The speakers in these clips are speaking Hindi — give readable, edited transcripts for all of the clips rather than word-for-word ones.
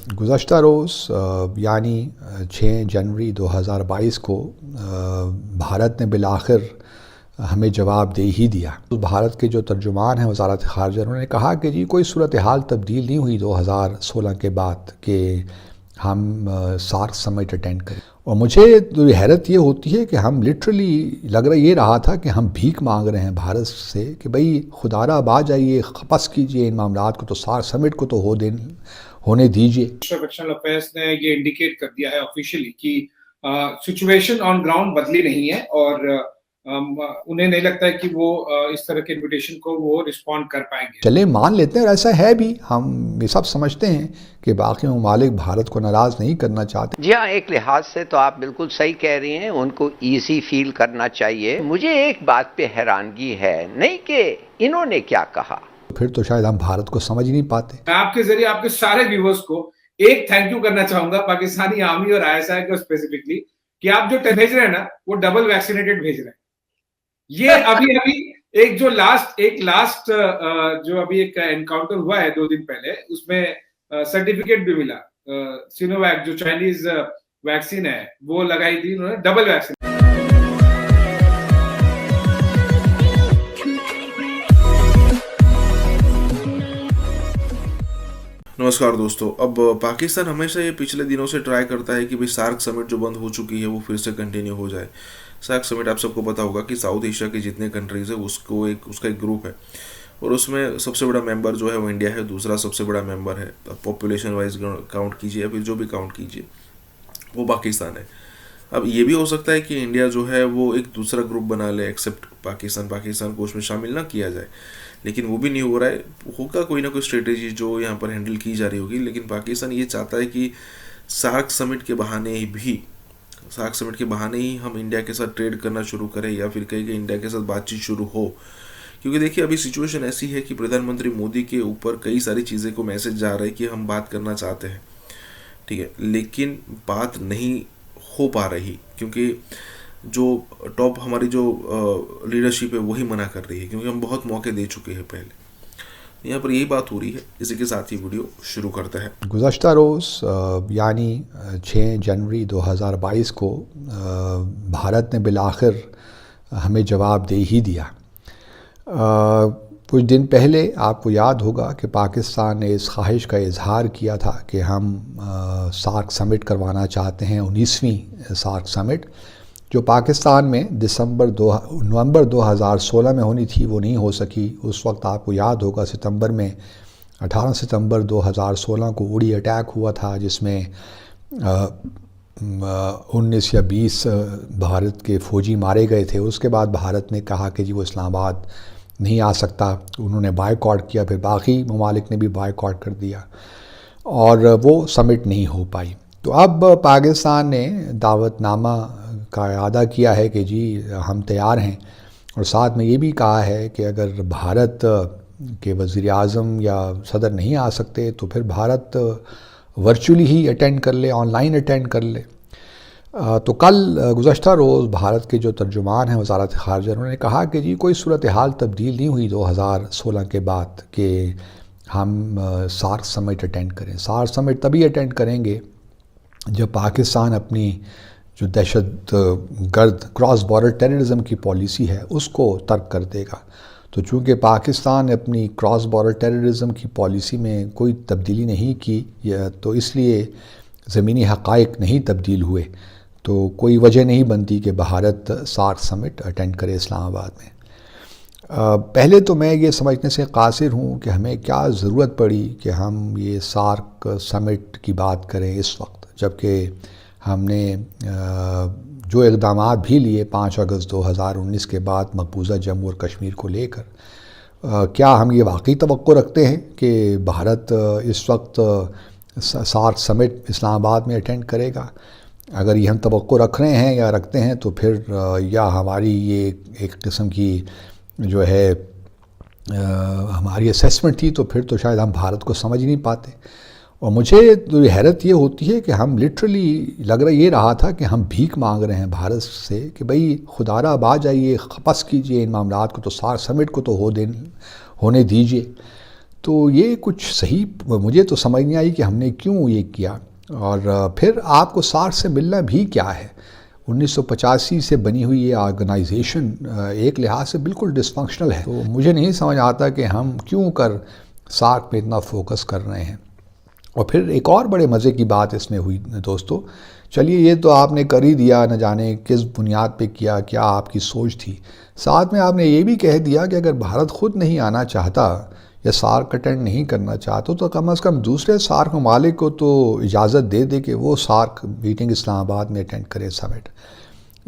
गुज़श्ता रोज़ यानी 6 जनवरी 2022 को भारत ने बिलाखिर हमें जवाब दे ही दिया। तो भारत के जो तर्जुमान हैं वज़ारत ख़ारिजा, उन्होंने कहा कि जी कोई सूरत हाल तब्दील नहीं हुई 2016 के बाद कि हम सार्क समिट अटेंड करें। और मुझे तो हैरत ये होती है कि हम लिटरली लग रहा ये रहा था कि हम भीख मांग रहे हैं भारत से कि भाई खुदारा अब आ जाइए, खपस कीजिए इन मामलात को, तो सार्क समिट को तो होने दीजिए। मिनिस्टर ऑफ एक्सटर्नल अफेयर्स ने ये इंडिकेट कर दिया है ऑफिशियली कि सिचुएशन ऑन ग्राउंड बदली नहीं है और उन्हें नहीं लगता है कि वो इस तरह के इन्विटेशन को वो रिस्पॉन्ड कर पाएंगे। चले मान लेते हैं और ऐसा है भी, हम ये सब समझते हैं कि बाकी ममालिक भारत को नाराज नहीं करना चाहते। जी हाँ, एक लिहाज से तो आप बिल्कुल सही कह रही हैं, उनको इजी फील करना चाहिए। मुझे एक बात पे हैरानगी है नहीं कि इन्होंने क्या कहा, फिर तो शायद हम भारत को समझ ही नहीं पाते। मैं आपके जरिए आपके सारे व्यूवर्स को एक थैंक यू करना चाहूंगा, पाकिस्तानी आर्मी और आईएसआई को स्पेसिफिकली, कि आप जो भेज रहे हैं ना वो डबल वैक्सीनेटेड भेज रहे हैं। ये अभी एक लास्ट जो अभी एक एनकाउंटर हुआ है 2 दिन पहले, उसमें सर्टिफिकेट भी मिला। सिनोवैक जो चाइनीज वैक्सीन है वो लगाई थी उन्होंने, डबल वैक्सीन। नमस्कार दोस्तों। अब पाकिस्तान हमेशा ये पिछले दिनों से ट्राई करता है कि भाई सार्क समिट जो बंद हो चुकी है वो फिर से कंटिन्यू हो जाए। सार्क समिट आप सबको पता होगा कि साउथ एशिया के जितने कंट्रीज़ है उसका एक ग्रुप है और उसमें सबसे बड़ा मेंबर जो है वो इंडिया है, दूसरा सबसे बड़ा मेंबर है पॉपुलेशन वाइज काउंट कीजिए या फिर जो भी काउंट कीजिए वो पाकिस्तान है। अब ये भी हो सकता है कि इंडिया जो है वो एक दूसरा ग्रुप बना ले एक्सेप्ट पाकिस्तान को उसमें शामिल ना किया जाए, लेकिन वो भी नहीं हो रहा है। होगा कोई ना कोई स्ट्रेटेजी जो यहाँ पर हैंडल की जा रही होगी, लेकिन पाकिस्तान ये चाहता है कि सार्क समिट के बहाने ही हम इंडिया के साथ ट्रेड करना शुरू करें या फिर कहीं कि इंडिया के साथ बातचीत शुरू हो। क्योंकि देखिए अभी सिचुएशन ऐसी है कि प्रधानमंत्री मोदी के ऊपर कई सारी चीज़ें को मैसेज जा रहा है कि हम बात करना चाहते हैं, ठीक है, लेकिन बात नहीं हो पा रही क्योंकि जो टॉप हमारी जो लीडरशिप है वही मना कर रही है, क्योंकि हम बहुत मौके दे चुके हैं पहले। यहाँ पर यही बात हो रही है। इसी के साथ ही वीडियो शुरू करते हैं। गुज़श्ता रोज़ यानी 6 जनवरी 2022 को भारत ने बिलाखिर हमें जवाब दे ही दिया। कुछ दिन पहले आपको याद होगा कि पाकिस्तान ने इस ख्वाहिश का इजहार किया था कि हम सार्क समिट करवाना चाहते हैं, 19वीं सार्क समिट, जो पाकिस्तान में नवंबर 2016 में होनी थी, वो नहीं हो सकी। उस वक्त आपको याद होगा 18 सितंबर 2016 को उड़ी अटैक हुआ था, जिसमें 19 या 20 भारत के फ़ौजी मारे गए थे। उसके बाद भारत ने कहा कि जी वो इस्लामाबाद नहीं आ सकता, उन्होंने बायकॉट किया, फिर बाकी ममालिक ने भी बायकॉट कर दिया और वो समिट नहीं हो पाई। तो अब पाकिस्तान ने दावतनामा का इरादा किया है कि जी हम तैयार हैं, और साथ में ये भी कहा है कि अगर भारत के वज़ीर आज़म या सदर नहीं आ सकते तो फिर भारत वर्चुअली ही अटेंड कर ले, ऑनलाइन अटेंड कर ले। तो कल गुज़श्ता रोज़ भारत के जो तर्जुमान हैं वज़ारत ख़ारिजा, उन्होंने कहा कि जी कोई सूरत हाल तब्दील नहीं हुई 2016 के बाद कि हम सार्क समिट अटेंड करें। सार्क समिट तभी अटेंड करेंगे जब पाकिस्तान अपनी जो दहशत गर्द क्रॉस बॉर्डर टेररिज्म की पॉलिसी है उसको तर्क कर देगा। तो चूँकि पाकिस्तान ने अपनी क्रॉस बॉर्डर टेररिज्म की पॉलिसी में कोई तब्दीली नहीं की, तो इसलिए ज़मीनी हक़ाइक़ नहीं तब्दील हुए, तो कोई वजह नहीं बनती कि भारत सार्क समिट अटेंड करे इस्लामाबाद में। पहले तो मैं ये समझने से कासिर हूँ कि हमें क्या ज़रूरत पड़ी कि हम ये सार्क समिट की बात करें इस वक्त, जबकि हमने जो इक़दामात भी लिए 5 अगस्त 2019 के बाद मकबूजा जम्मू और कश्मीर को लेकर, क्या हम ये वाकई तवक्को रखते हैं कि भारत इस वक्त सार्क समिट इस्लामाबाद में अटेंड करेगा? अगर ये हम तवक्को रख रहे हैं या रखते हैं तो फिर या हमारी ये एक किस्म की जो है हमारी असेसमेंट थी, तो फिर तो शायद हम भारत को समझ ही नहीं पाते। और मुझे तो हैरत ये होती है कि हम लिटरली लग रहा ये रहा था कि हम भीख मांग रहे हैं भारत से कि भाई खुदारा अब आ जाइए, खपस कीजिए इन मामलात को, तो सार्क समिट को तो होने दीजिए। तो ये कुछ सही मुझे तो समझ नहीं आई कि हमने क्यों ये किया। और फिर आपको सार्क से मिलना भी क्या है। 1985 से बनी हुई ये ऑर्गेनाइजेशन एक लिहाज से बिल्कुल डिसफंक्शनल है। तो मुझे नहीं समझ आता कि हम क्यों कर सार्क पे इतना फोकस कर रहे हैं। और फिर एक और बड़े मज़े की बात इसमें हुई दोस्तों, चलिए ये तो आपने कर ही दिया, न जाने किस बुनियाद पे किया, क्या आपकी सोच थी। साथ में आपने ये भी कह दिया कि अगर भारत ख़ुद नहीं आना चाहता या सार्क अटेंड नहीं करना चाहता तो कम से कम दूसरे सार्क ममालिक को तो इजाज़त दे दे कि वो सार्क मीटिंग इस्लामाबाद में अटेंड करे, समिट।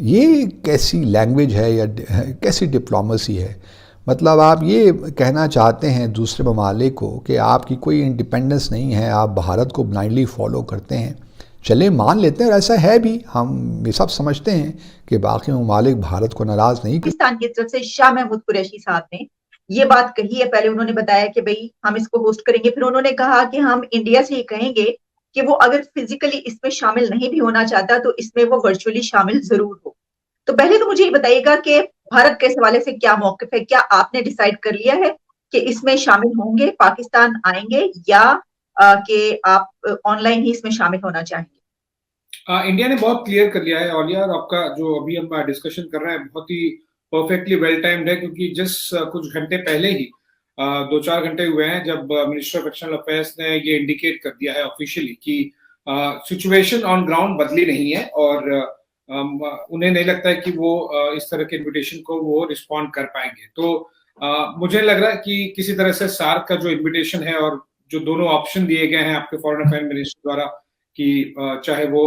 ये कैसी लैंग्वेज है या कैसी डिप्लोमेसी है। मतलब आप ये कहना चाहते हैं दूसरे ममालिक को कि आपकी कोई इंडिपेंडेंस नहीं है, आप भारत को ब्लाइंडली फॉलो करते हैं। चले मान लेते हैं, और ऐसा है भी, हम ये सब समझते हैं कि बाकी ममालिक भारत को नाराज़ नहीं। पाकिस्तान की तरफ से शाह महमूद कुरैशी साहब ने ये बात कही है। पहले उन्होंने बताया कि भाई हम इसको होस्ट करेंगे, फिर उन्होंने कहा कि हम इंडिया से ये कहेंगे कि वो अगर फिजिकली इसमें शामिल नहीं भी होना चाहता तो इसमें वो वर्चुअली शामिल जरूर हो। तो पहले तो मुझे ये बताइएगा कि भारत के हवाले से क्या मौकिफ है, क्या आपने डिसाइड कर लिया है कि इसमें शामिल होंगे, पाकिस्तान आएंगे, या कि आप ऑनलाइन ही इसमें शामिल होना चाहेंगे? इंडिया ने बहुत क्लियर कर लिया है औलिया, और आपका जो अभी हम डिस्कशन कर रहे हैं बहुत ही परफेक्टली वेल टाइम्ड है, क्योंकि जस्ट कुछ घंटे पहले ही 2-4 घंटे हुए हैं जब मिनिस्टर ऑफ एक्सटर्नल अफेयर्स ने ये इंडिकेट कर दिया है ऑफिशियली कि सिचुएशन ऑन ग्राउंड बदली नहीं है, और उन्हें नहीं लगता है कि वो इस तरह के इन्विटेशन को वो रिस्पॉन्ड कर पाएंगे। तो मुझे लग रहा है कि किसी तरह से सार्क का जो इन्विटेशन है और जो दोनों ऑप्शन दिए गए हैं आपके फॉरेन अफेयर मिनिस्टर द्वारा कि चाहे वो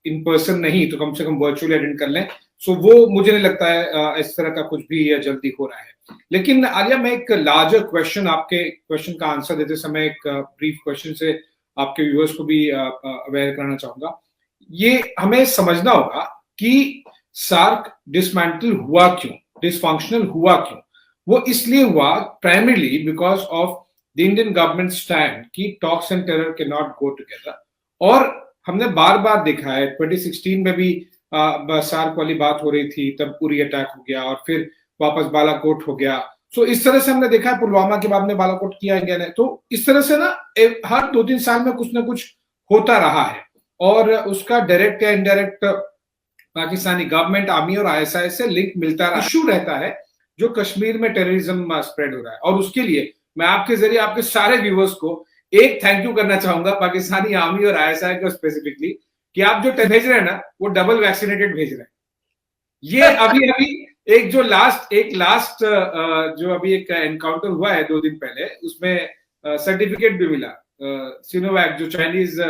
इन पर्सन नहीं तो कम से कम वर्चुअली अटेंड कर लें, सो वो मुझे नहीं लगता है इस तरह का कुछ भी जल्दी हो रहा है। लेकिन आलिया, मैं एक लार्जर क्वेश्चन, आपके क्वेश्चन का आंसर देते समय एक ब्रीफ क्वेश्चन से आपके व्यूअर्स को भी अवेयर कराना चाहूंगा। ये हमें समझना होगा कि सार्क डिसमेंटल हुआ क्यों, डिसफंक्शनल हुआ क्यों। वो इसलिए हुआ primarily because of the Indian government stand कि talks and terror can not go together. और हमने बार बार देखा है, 2016 में भी सार्क वाली बात हो रही थी, तब उरी अटैक हो गया और फिर वापस बालाकोट हो गया। सो इस तरह से हमने देखा है, पुलवामा के बाद में बालाकोट किया इंडिया ने। तो इस तरह से ना हर 2-3 साल में कुछ ना कुछ होता रहा है, और उसका डायरेक्ट या इनडायरेक्ट पाकिस्तानी गवर्नमेंट, आर्मी और ISI से लिंक मिलता रहा। इशू रहता है जो कश्मीर में टेररिज्म स्प्रेड हो रहा है, और उसके लिए मैं आपके जरिए आपके सारे व्यूअर्स को एक थैंक यू करना चाहूंगा पाकिस्तानी आर्मी और ISI को स्पेसिफिकली, कि आप जो भेज रहे हैं ना वो डबल वैक्सीनेटेड भेज रहे हैं। ये अभी एक लास्ट जो अभी एक एनकाउंटर हुआ है 2 दिन पहले, उसमें सर्टिफिकेट भी मिला। सिनोवैक जो चाइनीज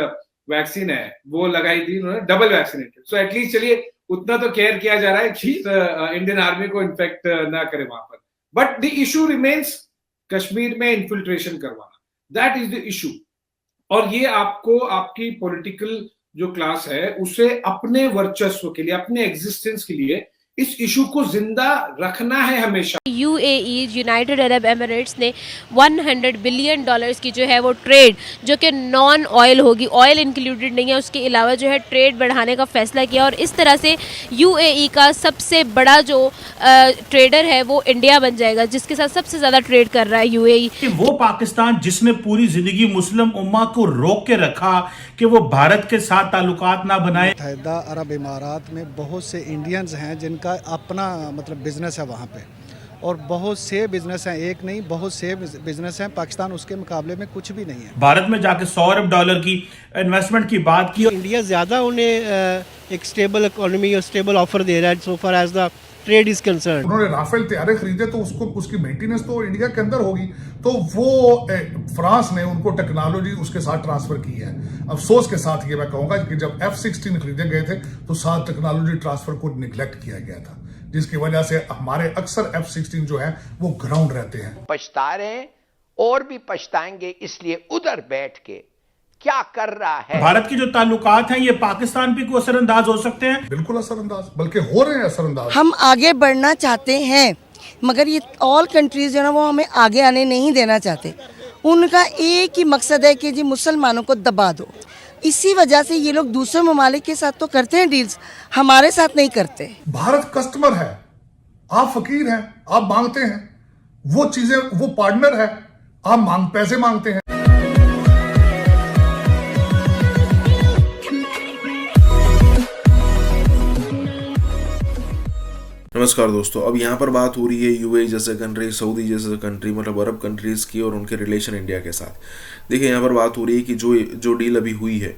वैक्सीन है वो लगाई थी उन्होंने, डबल वैक्सीनेटेड। सो एटलीस्ट चलिए उतना तो केयर किया जा रहा है कि इंडियन आर्मी को इन्फेक्ट ना करे वहां पर। But the issue remains Kashmir में इन्फिल्ट्रेशन करवाना, दैट इज द इशू। और ये आपको आपकी पॉलिटिकल जो क्लास है उसे अपने वर्चस्व के लिए, अपने एग्जिस्टेंस के लिए इस इशू को जिंदा रखना है हमेशा। UAE यूनाइटेड अरब एमिरेट्स ने $100 बिलियन की जो है वो ट्रेड, जो कि नॉन ऑयल होगी, ऑयल इंक्लूडेड नहीं है, उसके अलावा जो है ट्रेड बढ़ाने का फैसला किया। और इस तरह से UAE का सबसे बड़ा जो ट्रेडर है वो इंडिया बन जाएगा, जिसके साथ सबसे ज़्यादा ट्रेड कर रहा है UAE। वो पाकिस्तान जिसने पूरी जिंदगी मुस्लिम उम्मा को रोक के रखा कि वो भारत के साथ ताल्लुकात ना बनाए। मुत्तहिदा अरब इमारात में बहुत से इंडियंस हैं जिनका अपना मतलब बिजनेस है वहाँ पे, और बहुत से बिजनेस हैं, एक नहीं बहुत से बिजनेस हैं। पाकिस्तान उसके मुकाबले में कुछ भी नहीं है। भारत में जाके $100 अरब की इन्वेस्टमेंट की बात की। इंडिया ज़्यादा उन्हें एक स्टेबल इकोनॉमी और स्टेबल ऑफर दे रहा है so far as the trade is concern. उन्होंने राफेल तैयारे खरीदे तो उसको उसकी मेंटेनेंस तो इंडिया के अंदर होगी, तो वो फ्रांस ने उनको टेक्नोलॉजी उसके साथ ट्रांसफर की है। अफसोस के साथ ये मैं कहूंगा कि जब F-16 खरीदे गए थे तो साथ टेक्नोलॉजी ट्रांसफर को निगलेक्ट किया गया था, जिसकी वजह से हमारे अक्सर F-16 जो है वो ग्राउंड रहते हैं। पछता रहे हैं और भी पछताएंगे, इसलिए उधर बैठ के क्या कर रहा है। भारत की जो ताल्लुकात हैं ये पाकिस्तान पे को असरअंदाज हो सकते हैं। बिल्कुल असरअंदाज, बल्कि हो रहे हैं असरअंदाज। हम आगे बढ़ना चाहते हैं मगर ये ऑल कंट्रीज जो है ना वो हमें आगे आने नहीं देना चाहते। उनका एक ही मकसद है कि जी मुसलमानों को दबा दो। इसी वजह से ये लोग दूसरे ममालिक के साथ तो करते हैं डील्स, हमारे साथ नहीं करते। भारत कस्टमर है, आप फकीर हैं, आप मांगते हैं वो चीजें, वो पार्टनर है, आप पैसे मांगते हैं। नमस्कार दोस्तों, अब यहाँ पर बात हो रही है यूएई जैसे कंट्री, सऊदी जैसे कंट्री, मतलब अरब कंट्रीज़ की और उनके रिलेशन इंडिया के साथ। देखिए, यहाँ पर बात हो रही है कि जो डील अभी हुई है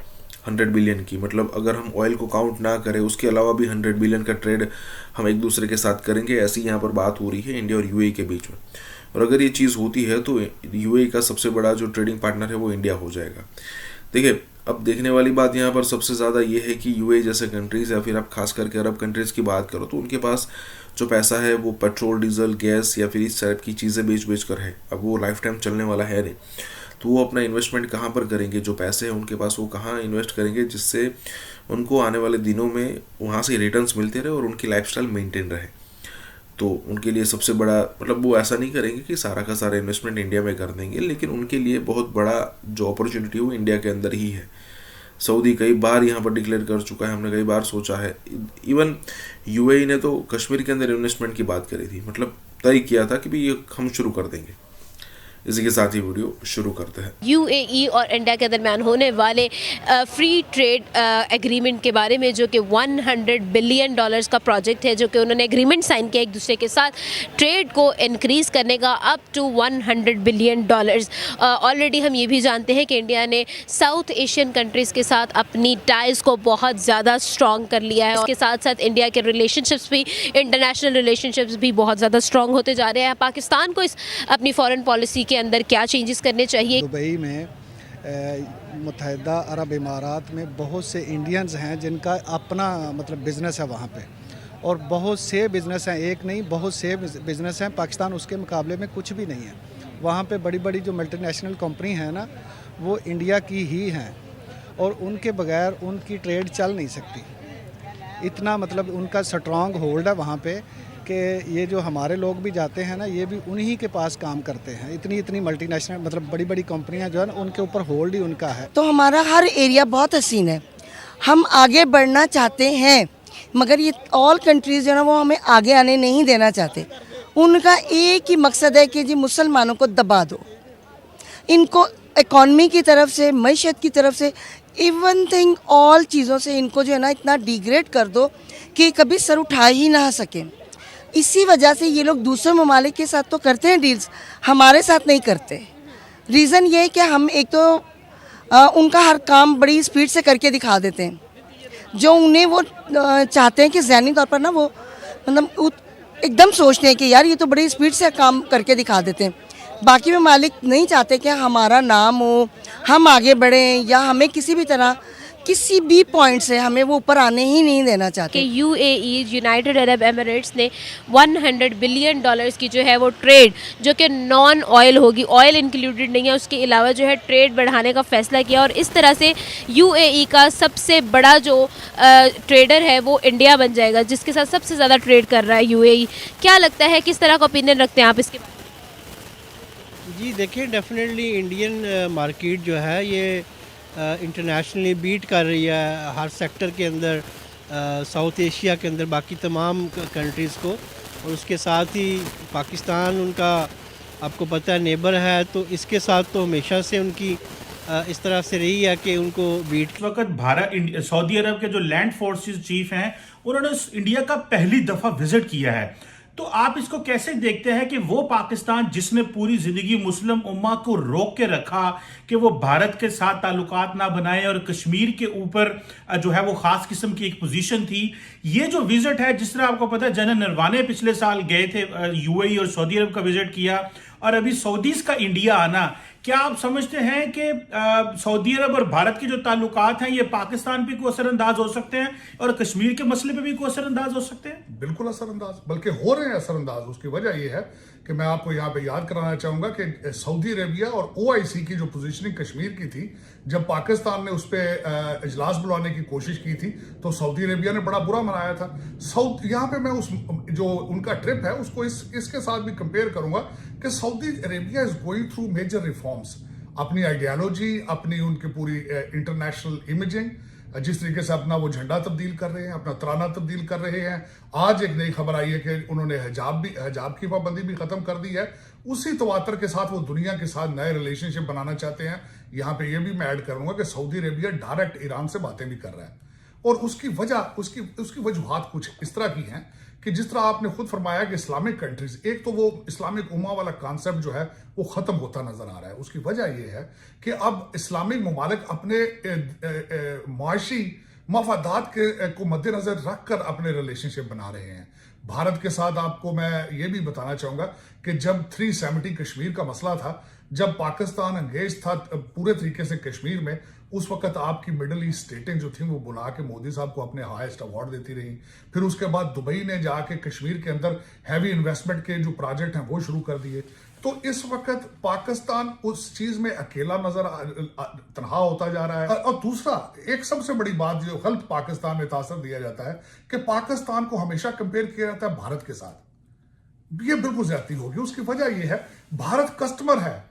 100 बिलियन की, मतलब अगर हम ऑयल को काउंट ना करें, उसके अलावा भी 100 बिलियन का ट्रेड हम एक दूसरे के साथ करेंगे, ऐसी यहाँ पर बात हो रही है इंडिया और यूएई के बीच में। और अगर ये चीज़ होती है तो यूएई का सबसे बड़ा जो ट्रेडिंग पार्टनर है वो इंडिया हो जाएगा। देखिए, अब देखने वाली बात यहाँ पर सबसे ज़्यादा ये है कि यूएई जैसे कंट्रीज़ या फिर आप खास करके अरब कंट्रीज़ की बात करो तो उनके पास जो पैसा है वो पेट्रोल, डीजल, गैस या फिर इस टाइप की चीज़ें बेच कर है। अब वो लाइफ टाइम चलने वाला है नहीं, तो वो अपना इन्वेस्टमेंट कहाँ पर करेंगे? जो पैसे हैं उनके पास वो कहाँ इन्वेस्ट करेंगे जिससे उनको आने वाले दिनों में वहाँ से रिटर्न्स मिलते रहे और उनकी लाइफस्टाइल मेंटेन रहे। तो उनके लिए सबसे बड़ा, मतलब वो ऐसा नहीं करेंगे कि सारा का सारा इन्वेस्टमेंट इंडिया में कर देंगे, लेकिन उनके लिए बहुत बड़ा जो अपॉर्चुनिटी है वो इंडिया के अंदर ही है। सऊदी कई बार यहाँ पर डिक्लेयर कर चुका है, हमने कई बार सोचा है। इवन यूएई ने तो कश्मीर के अंदर इन्वेस्टमेंट की बात करी थी, मतलब तय किया था कि भी ये हम शुरू कर देंगे। इसी के साथ ही वीडियो शुरू करते हैं। यूएई और इंडिया के दरमियान होने वाले फ्री ट्रेड एग्रीमेंट के बारे में, जो कि 100 बिलियन डॉलर्स का प्रोजेक्ट है, जो कि उन्होंने एग्रीमेंट साइन किया एक दूसरे के साथ ट्रेड को इंक्रीज़ करने का up to 100 billion dollars. Already हम ये भी जानते हैं कि इंडिया ने साउथ एशियन कंट्रीज़ के साथ अपनी टाइज़ को बहुत ज़्यादा स्ट्रॉन्ग कर लिया है। उसके साथ साथ इंडिया के रिलेशनशिप्स भी, इंटरनेशनल रिलेशनशिप्स भी बहुत ज़्यादा स्ट्रॉन्ग होते जा रहे हैं। पाकिस्तान को इस अपनी फॉरेन पॉलिसी के अंदर क्या चेंजेस करने चाहिए? दुबई में मुत्तहिदा अरब इमारात में बहुत से इंडियंस हैं जिनका अपना मतलब बिज़नेस है वहाँ पे, और बहुत से बिज़नेस हैं, एक नहीं बहुत से बिज़नेस हैं। पाकिस्तान उसके मुकाबले में कुछ भी नहीं है। वहाँ पे बड़ी बड़ी जो मल्टीनेशनल कंपनी हैं ना, वो इंडिया की ही हैं और उनके बगैर उनकी ट्रेड चल नहीं सकती। इतना मतलब उनका स्ट्रॉन्ग होल्ड है वहाँ पे कि ये जो हमारे लोग भी जाते हैं ना, ये भी उन्हीं के पास काम करते हैं। इतनी मल्टीनेशनल मतलब बड़ी बड़ी कंपनियां जो है ना, उनके ऊपर होल्ड ही उनका है। तो हमारा हर एरिया बहुत हसीन है, हम आगे बढ़ना चाहते हैं, मगर ये ऑल कंट्रीज़ जो है ना वो हमें आगे आने नहीं देना चाहते। उनका एक ही मकसद है कि जी मुसलमानों को दबा दो, इनको इकॉनमी की तरफ से, मईशत की तरफ से, इवन थिंग ऑल चीज़ों से इनको जो है ना इतना डिग्रेड कर दो कि कभी सर उठा ही ना सकें। इसी वजह से ये लोग दूसरे ममालिक के साथ तो करते हैं डील्स, हमारे साथ नहीं करते। रीज़न ये है कि हम एक तो उनका हर काम बड़ी स्पीड से करके दिखा देते हैं, जो उन्हें वो चाहते हैं कि ज़हनी तौर पर ना वो मतलब एकदम सोचते हैं कि यार ये तो बड़ी स्पीड से काम करके दिखा देते हैं। बाकी ममालिक नहीं चाहते कि हमारा नाम हो, हम आगे बढ़ें, या हमें किसी भी तरह किसी भी पॉइंट से हमें वो ऊपर आने ही नहीं देना चाहते। कि यूएई, यूनाइटेड अरब एमिरेट्स ने 100 बिलियन डॉलर्स की जो है वो ट्रेड, जो कि नॉन ऑयल होगी, ऑयल इंक्लूडेड नहीं है, उसके अलावा जो है ट्रेड बढ़ाने का फैसला किया। और इस तरह से यूएई का सबसे बड़ा जो ट्रेडर है वो इंडिया बन जाएगा, जिसके साथ सबसे ज़्यादा ट्रेड कर रहा है यूएई। क्या लगता है, किस तरह का ओपिनियन रखते हैं आप इसके बारे में? जी देखिए, डेफिनेटली इंडियन मार्केट जो है ये इंटरनेशनली बीट कर रही है हर सेक्टर के अंदर, साउथ एशिया के अंदर बाकी तमाम कंट्रीज़ को। और उसके साथ ही पाकिस्तान उनका आपको पता है नेबर है, तो इसके साथ तो हमेशा से उनकी इस तरह से रही है कि उनको बीट। इस वक्त सऊदी अरब के जो लैंड फोर्सेस चीफ हैं उन्होंने इंडिया का पहली दफ़ा विजिट किया है। तो आप इसको कैसे देखते हैं कि वो पाकिस्तान जिसने पूरी जिंदगी मुस्लिम उम्मा को रोक के रखा कि वो भारत के साथ ताल्लुकात ना बनाए और कश्मीर के ऊपर जो है वो खास किस्म की एक पोजीशन थी, ये जो विजिट है, जिस तरह आपको पता है जनरल नरवाने पिछले साल गए थे यूएई और सऊदी अरब का विजिट किया, और अभी सऊदीज का इंडिया आना, क्या आप समझते हैं कि सऊदी अरब और भारत के जो ताल्लुकात हैं ये पाकिस्तान पे को असरअंदाज हो सकते हैं और कश्मीर के मसले पे भी को असरअंदाज हो सकते हैं? बिल्कुल असरअंदाज, बल्कि हो रहे हैं असरअंदाज। उसकी वजह यह है कि मैं आपको यहाँ पे याद कराना चाहूंगा कि सऊदी अरेबिया और ओआईसी की जो पोजीशनिंग कश्मीर की थी, जब पाकिस्तान ने उस पर इजलास बुलाने की कोशिश की थी तो सऊदी अरेबिया ने बड़ा बुरा मनाया था। यहाँ पे मैं उस जो उनका ट्रिप है उसको इसके साथ भी कंपेयर करूंगा कि Saudi Arabia is going through major reforms. अपनी आइडियालॉजी, अपनी उनकी पूरी इंटरनेशनल इमेजिंग, जिस तरीके से अपना वो झंडा तब्दील कर रहे हैं, अपना तराना तब्दील कर रहे हैं। आज एक नई खबर आई है कि उन्होंने हिजाब की पाबंदी भी खत्म कर दी है। उसी तवातर के साथ वो दुनिया के साथ नए रिलेशनशिप बनाना चाहते हैं। यहाँ पे ये भी मैं ऐड करूंगा कि सऊदी अरेबिया डायरेक्ट ईरान से बातें भी कर रहा है, और उसकी वजह उसकी वजूहात कुछ इस तरह की हैं कि जिस तरह आपने खुद फरमाया कि इस्लामिक कंट्रीज, एक तो वो इस्लामिक उम्मा वाला कॉन्सेप्ट जो है वो खत्म होता नजर आ रहा है। उसकी वजह ये है कि अब इस्लामिक ममालिक अपने मुआशी मफादात को मद्देनजर रखकर अपने रिलेशनशिप बना रहे हैं। भारत के साथ आपको मैं ये भी बताना चाहूंगा कि जब 370 कश्मीर का मसला था, जब पाकिस्तान एंगेज था पूरे तरीके से कश्मीर में, उस वक्त आपकी मिडल ईस्ट स्टेटें जो थी वो बुला के मोदी साहब को अपने हाईएस्ट अवार्ड देती रही। फिर उसके बाद दुबई ने जाके कश्मीर के अंदर हैवी इन्वेस्टमेंट के जो प्रोजेक्ट हैं वो शुरू कर दिए। तो इस वक्त पाकिस्तान उस चीज में अकेला तनहा होता जा रहा है। और दूसरा एक सबसे बड़ी बात जो गलत पाकिस्तान में तासर दिया जाता है कि पाकिस्तान को हमेशा कंपेयर किया जाता है भारत के साथ। ये बिल्कुल ज्यादती होगी। उसकी वजह यह है भारत कस्टमर है,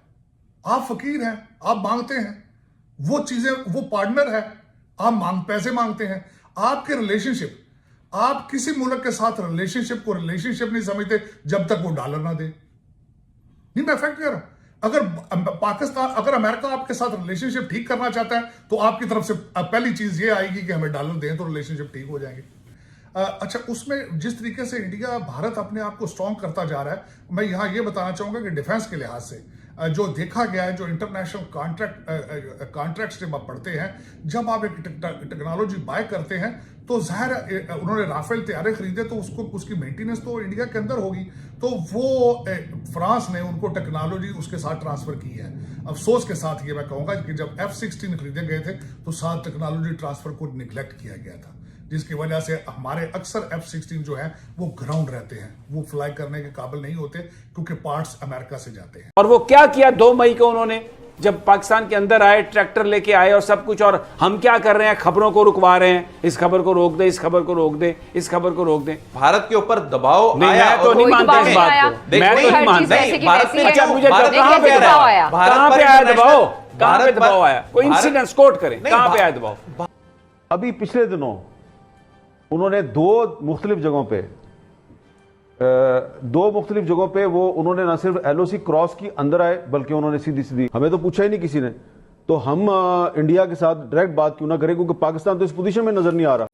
आप फकीर हैं, आप मांगते हैं वो चीजें, वो पार्टनर है, आप पैसे मांगते हैं। आपके रिलेशनशिप, आप किसी मुल्क के साथ रिलेशनशिप को रिलेशनशिप नहीं समझते जब तक वो डॉलर ना दे। नहीं, मैं फैक्ट कह रहा हूं। अगर अमेरिका आपके साथ रिलेशनशिप ठीक करना चाहता है तो आपकी तरफ से पहली चीज ये आएगी कि हमें डॉलर दें तो रिलेशनशिप ठीक हो जाएंगे। अच्छा, उसमें जिस तरीके से इंडिया भारत अपने आप को स्ट्रॉन्ग करता जा रहा है, मैं यहां ये बताना चाहूंगा कि डिफेंस के लिहाज से जो देखा गया है, जो इंटरनेशनल कॉन्ट्रैक्ट्स जब आप पढ़ते हैं, जब आप एक टेक्नोलॉजी बाय करते हैं तो जाहिर उन्होंने राफेल तैयारे खरीदे तो उसकी मेंटेनेंस तो इंडिया के अंदर होगी। तो वो फ्रांस ने उनको टेक्नोलॉजी उसके साथ ट्रांसफर की है। अफसोस के साथ ये मैं कहूंगा कि जब F-16 खरीदे गए थे तो साथ टेक्नोलॉजी ट्रांसफर को निगलेक्ट किया गया था, जिसकी वजह से हमारे अक्सर F-16 जो है वो ग्राउंड रहते हैं, वो फ्लाई करने के काबिल नहीं होते क्योंकि पार्ट्स अमेरिका से जाते हैं। और वो क्या किया 2 मई को उन्होंने, जब पाकिस्तान के अंदर आए, ट्रैक्टर लेके आए और सब कुछ, और हम क्या कर रहे हैं, खबरों को रुकवा रहे हैं, इस खबर को रोक दें, इस खबर को रोक दें, इस खबर को रोक दें। भारत के ऊपर दबाव नहीं, आया। मैं तो नहीं मानता इस बात को, मैं तो नहीं मानता। भारत में अच्छा, मुझे कहां पे दबाव आया, कहां पे आया दबाव, कहां पे दबाव आया, कोई इंसिडेंट्स कोट करें, कहां पे आया दबाव? अभी पिछले दिनों उन्होंने 2 मुख्तलिफ जगहों पे वो उन्होंने न सिर्फ LOC क्रॉस की अंदर आए, बल्कि उन्होंने सीधी हमें तो पूछा ही नहीं किसी ने, तो हम इंडिया के साथ डायरेक्ट बात क्यों ना करें, क्योंकि पाकिस्तान तो इस पोजीशन में नजर नहीं आ रहा।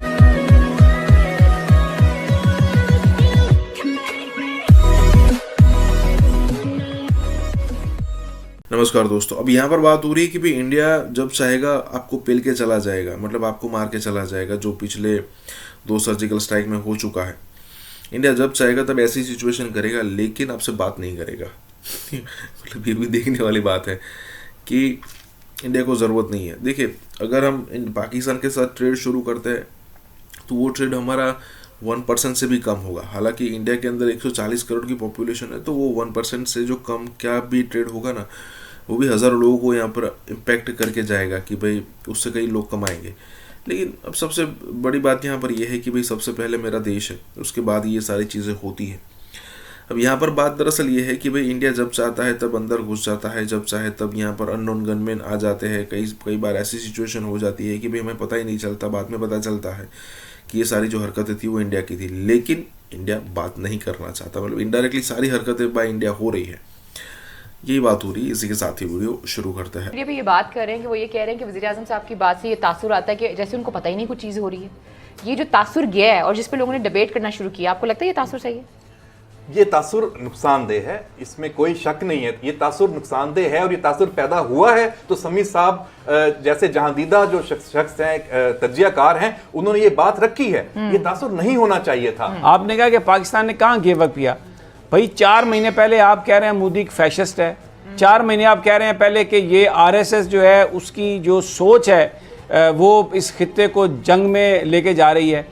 नमस्कार दोस्तों, अब यहाँ पर बात हो रही है कि भाई इंडिया जब चाहेगा आपको पेल के चला जाएगा, मतलब आपको मार के चला जाएगा, जो पिछले 2 सर्जिकल स्ट्राइक में हो चुका है। इंडिया जब चाहेगा तब ऐसी सिचुएशन करेगा, लेकिन आपसे बात नहीं करेगा। मतलब ये भी देखने वाली बात है कि इंडिया को ज़रूरत नहीं है। देखिए, अगर हम पाकिस्तान के साथ ट्रेड शुरू करते हैं तो वो ट्रेड हमारा 1% से भी कम होगा। हालांकि इंडिया के अंदर 140 करोड़ की पॉपुलेशन है, तो वो 1% से जो कम क्या भी ट्रेड होगा ना, वो भी हज़ारों लोगों को यहाँ पर इम्पैक्ट करके जाएगा कि भाई उससे कई लोग कमाएंगे। लेकिन अब सबसे बड़ी बात यहाँ पर यह है कि भाई सबसे पहले मेरा देश है, उसके बाद ये सारी चीज़ें होती हैं। अब यहाँ पर बात दरअसल ये है कि भाई इंडिया जब चाहता है तब अंदर घुस जाता है, जब चाहे तब यहाँ पर अननोन गनमैन आ जाते हैं। कई बार ऐसी सिचुएशन हो जाती है कि भाई हमें पता ही नहीं चलता, बाद में पता चलता है कि ये सारी जो हरकतें थी वो इंडिया की थी। लेकिन इंडिया बात नहीं करना चाहता, मतलब इनडायरेक्टली सारी हरकतें बाय इंडिया हो रही है। यही बात हो रही है। इसी के साथ ही वीडियो शुरू करते हैं। ये बात कर रहे हैं कि वो ये कह रहे हैं कि वज़ीर-ए-आज़म साहब की बात से ये तासुर आता है कि जैसे उनको पता ही नहीं कुछ चीज़ हो रही है। ये जो तासुर गया है और जिस पे लोगों ने डिबेट करना शुरू किया, आपको लगता है ये तासुर सही है? ये तासुर नुकसानदेह है, इसमें कोई शक नहीं है। ये तासुर नुकसानदेह है और ये तासुर पैदा हुआ है तो समी साहब जैसे जहांदीदा जो शख्स हैं, तज्जियाकार हैं, उन्होंने ये बात रखी है। ये तासुर नहीं होना चाहिए था। आपने कहा कि पाकिस्तान ने कहाँ गिव अप किया? भाई 4 महीने पहले आप कह रहे हैं मोदी एक फैशिस्ट है, 4 महीने आप कह रहे हैं पहले कि ये RSS जो है उसकी जो सोच है वो इस खित्ते को जंग में लेके जा रही है।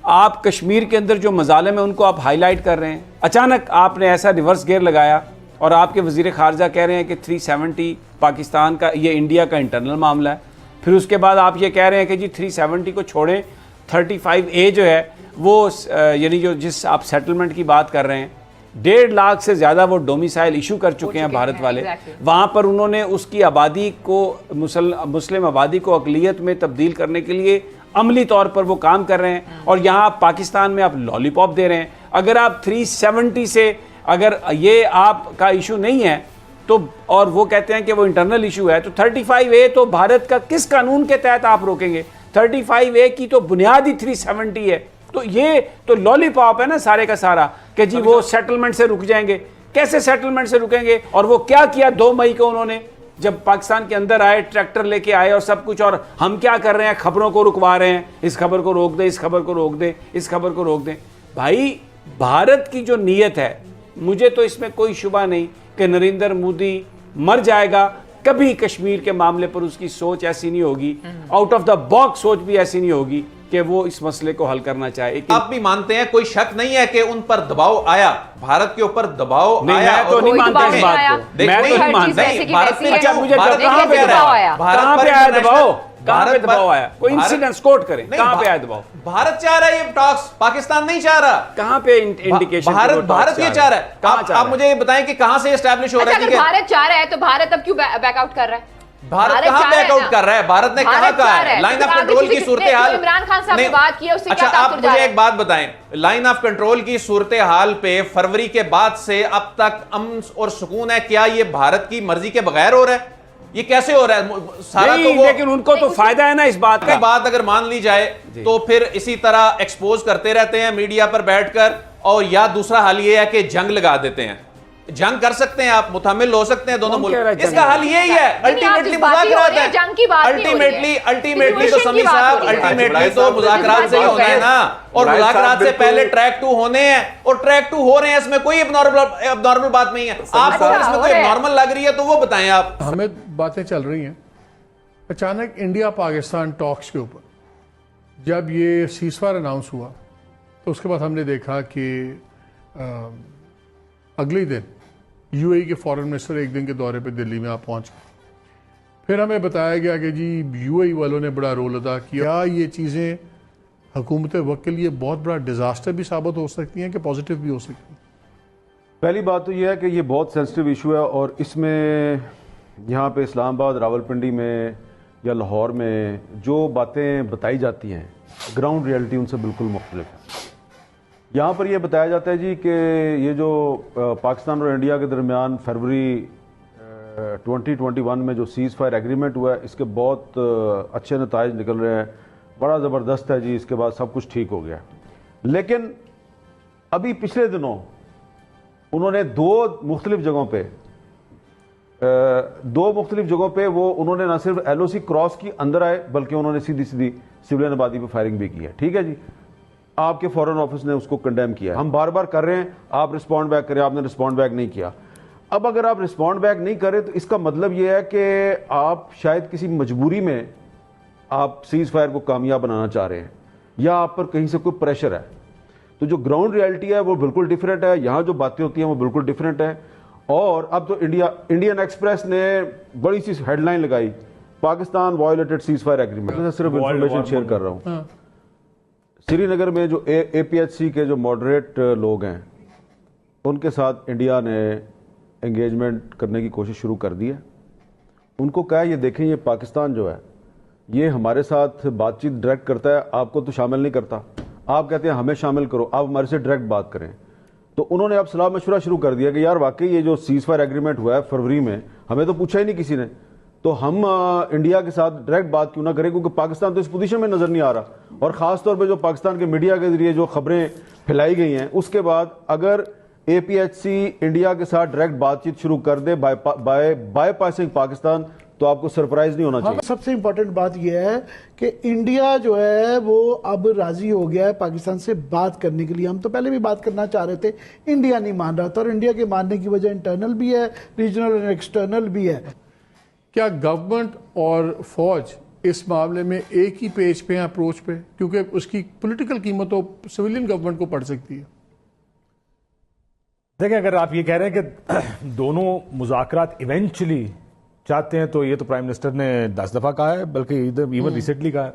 आप कश्मीर के अंदर जो मजालिम है उनको आप हाईलाइट कर रहे हैं। अचानक आपने ऐसा रिवर्स गियर लगाया और आपके वज़ीर ख़ारजा कह रहे हैं कि 370 पाकिस्तान का, ये इंडिया का इंटरनल मामला है। फिर उसके बाद आप ये कह रहे हैं कि जी 370 को छोड़ें, 35A जो है वो यानी जो जिस आप सेटलमेंट की बात कर रहे हैं 1.5 लाख से ज़्यादा वो डोमिसाइल इशू कर चुके हैं भारत वाले। वहाँ पर उन्होंने उसकी आबादी को मुस्लिम आबादी को अक़लियत में तब्दील करने के लिए अमली तौर पर वो काम कर रहे हैं। और यहाँ पाकिस्तान में आप लॉलीपॉप दे रहे हैं। अगर आप 370 से अगर ये आपका इशू नहीं है तो, और वो कहते हैं कि वो इंटरनल इशू है, तो 35A तो भारत का किस कानून के तहत आप रोकेंगे? 35A की तो बुनियादी 370 है। तो ये तो लॉलीपॉप है ना सारे का सारा, कि जी वो सेटलमेंट से रुक जाएंगे। कैसे सेटलमेंट से रुकेंगे? और वो क्या किया 2 मई को उन्होंने, जब पाकिस्तान के अंदर आए, ट्रैक्टर लेके आए और सब कुछ, और हम क्या कर रहे हैं? खबरों को रुकवा रहे हैं, इस खबर को रोक दें, इस खबर को रोक दें, इस खबर को रोक दें। भाई भारत की जो नीयत है, मुझे तो इसमें कोई शुबा नहीं कि नरेंद्र मोदी मर जाएगा, कभी कश्मीर के मामले पर उसकी सोच ऐसी नहीं होगी, आउट ऑफ द बॉक्स सोच भी ऐसी नहीं होगी कि वो इस मसले को हल करना चाहे। आप भी मानते हैं, कोई शक नहीं है कि उन पर दबाव आया, भारत के ऊपर दबाव नहीं, आया? मैं तो नहीं मानता इस बात को, मैं तो नहीं मानता। भारत पे अच्छा, मुझे भारत कहां पे दबाव आया? कहां पे आया दबाव? कहां पे दबाव आया? कोई इंसिडेंट्स कोट करें, कहां पे आया दबाव? भारत चाह रहा है ये टॉक्स, पाकिस्तान नहीं चाह रहा। कहां पे इंडिकेशन? भारत ये चाह रहा है। आप मुझे बताएं कि कहां से एस्टैब्लिश हो रहा है? भारत चाह रहा है तो भारत अब क्यों बैकआउट कर रहा है? भारत कहां बैकआउट कर रहा है? भारत ने कहां कहा है? लाइन ऑफ कंट्रोल की सूरत हाल, इमरान खान साहब ने बात की है, उससे अच्छा क्या आप मुझे एक बात बताएं, लाइन ऑफ कंट्रोल की सूरत हाल पे फरवरी के बाद से अब तक अमन और सुकून है? क्या ये भारत की मर्जी के बगैर हो रहा है? ये कैसे हो रहा है? सारा तो लेकिन उनको तो फायदा है ना इस बात का। बात अगर मान ली जाए तो फिर इसी तरह एक्सपोज करते रहते हैं मीडिया पर बैठकर, और या दूसरा हाल ये है कि जंग लगा देते हैं। जंग कर सकते हैं आप, मुतामिल हो सकते हैं दोनों मुल्क। इसका हल यही है, अल्टीमेटली मुज़ाकरात है। अल्टीमेटली तो समी साहब, अल्टीमेटली तो मुज़ाकरात से ही होना है ना, और मुज़ाकरात से पहले ट्रैक 2 होने हैं, और ट्रैक 2 हो रहे हैं। इसमें कोई अबनॉर्मल बात नहीं है। आपको इसमें कोई अबनॉर्मल लग रही है तो वो बताएं आप। हमें बातें चल रही हैं, अचानक इंडिया पाकिस्तान टॉक्स के ऊपर जब ये सीज़फायर अनाउंस हुआ तो उसके बाद हमने देखा कि अगले दिन यूएई के फॉरेन मिनिस्टर एक दिन के दौरे पे दिल्ली में आप पहुंच गए। फिर हमें बताया गया कि जी यूएई वालों ने बड़ा रोल अदा किया। क्या ये चीज़ें हुकूमत वक्त के लिए बहुत बड़ा डिज़ास्टर भी साबित हो सकती हैं कि पॉजिटिव भी हो सकती हैं? पहली बात तो यह है कि ये बहुत सेंसिटिव इशू है, और इसमें यहाँ पे इस्लामाबाद, रावलपिंडी में या लाहौर में जो बातें बताई जाती हैं, ग्राउंड रियलिटी उनसे बिल्कुल मुख्तलिफ है। यहाँ पर यह बताया जाता है जी कि ये जो पाकिस्तान और इंडिया के दरमियान फरवरी 2021 में जो सीज़ फायर एग्रीमेंट हुआ है, इसके बहुत अच्छे नताइज निकल रहे हैं, बड़ा ज़बरदस्त है जी, इसके बाद सब कुछ ठीक हो गया। लेकिन अभी पिछले दिनों उन्होंने दो मुख्तलिफ जगहों पे वो उन्होंने ना सिर्फ LOC क्रॉस की अंदर आए, बल्कि उन्होंने सीधी सिविलियन आबादी पे फायरिंग भी की है। ठीक है जी, आपके फॉरेन ऑफिस ने उसको कंडेम किया। हम बार बार कर रहे हैं, आप रिस्पॉन्ड बैक करें, आपने रिस्पॉन्ड बैक नहीं किया। अब अगर आप रिस्पॉन्ड बैक नहीं करें तो इसका मतलब यह है कि आप शायद किसी मजबूरी में आप सीज फायर को कामयाब बनाना चाह रहे हैं, या आप पर कहीं से कोई प्रेशर है। तो जो ग्राउंड रियलिटी है वो बिल्कुल डिफरेंट है, यहाँ जो बातें होती हैं वो बिल्कुल डिफरेंट है। और अब तो इंडियन एक्सप्रेस ने बड़ी सी हेडलाइन लगाई, Pakistan violated cease fire agreement. मैं सिर्फ इंफॉर्मेशन शेयर कर रहा हूँ। श्रीनगर में जो APHC के जो मॉडरेट लोग हैं, उनके साथ इंडिया ने एंगेजमेंट करने की कोशिश शुरू कर दी है। उनको कहा ये देखें, ये पाकिस्तान जो है ये हमारे साथ बातचीत डायरेक्ट करता है, आपको तो शामिल नहीं करता। आप कहते हैं हमें शामिल करो, आप हमारे से डायरेक्ट बात करें। तो उन्होंने अब सलाह मशवरा शुरू कर दिया कि यार वाकई ये जो सीज फायर एग्रीमेंट हुआ है फरवरी में, हमें तो पूछा ही नहीं किसी ने, तो हम इंडिया के साथ डायरेक्ट बात क्यों ना करें, क्योंकि पाकिस्तान तो इस पोजीशन में नजर नहीं आ रहा। और खास तौर पे जो पाकिस्तान के मीडिया के जरिए जो खबरें फैलाई गई हैं, उसके बाद अगर APHC इंडिया के साथ डायरेक्ट बातचीत शुरू कर दे बाय पासिंग पाकिस्तान, तो आपको सरप्राइज नहीं होना चाहिए। सबसे इंपॉर्टेंट बात यह है कि इंडिया जो है वो अब राजी हो गया है पाकिस्तान से बात करने के लिए। हम तो पहले भी बात करना चाह रहे थे, इंडिया नहीं मान रहा था, और इंडिया के मानने की वजह इंटरनल भी है, रीजनल और एक्सटर्नल भी है। क्या गवर्नमेंट और फौज इस मामले में एक ही पेज पे हैं, अप्रोच पे, क्योंकि उसकी पॉलिटिकल कीमत तो सिविलियन गवर्नमेंट को पड़ सकती है? देखिए, अगर आप ये कह रहे हैं कि दोनों मुज़ाकरात इवेंचुअली चाहते हैं, तो ये तो प्राइम मिनिस्टर ने 10 दफा कहा है, बल्कि इवन रिसेंटली कहा है।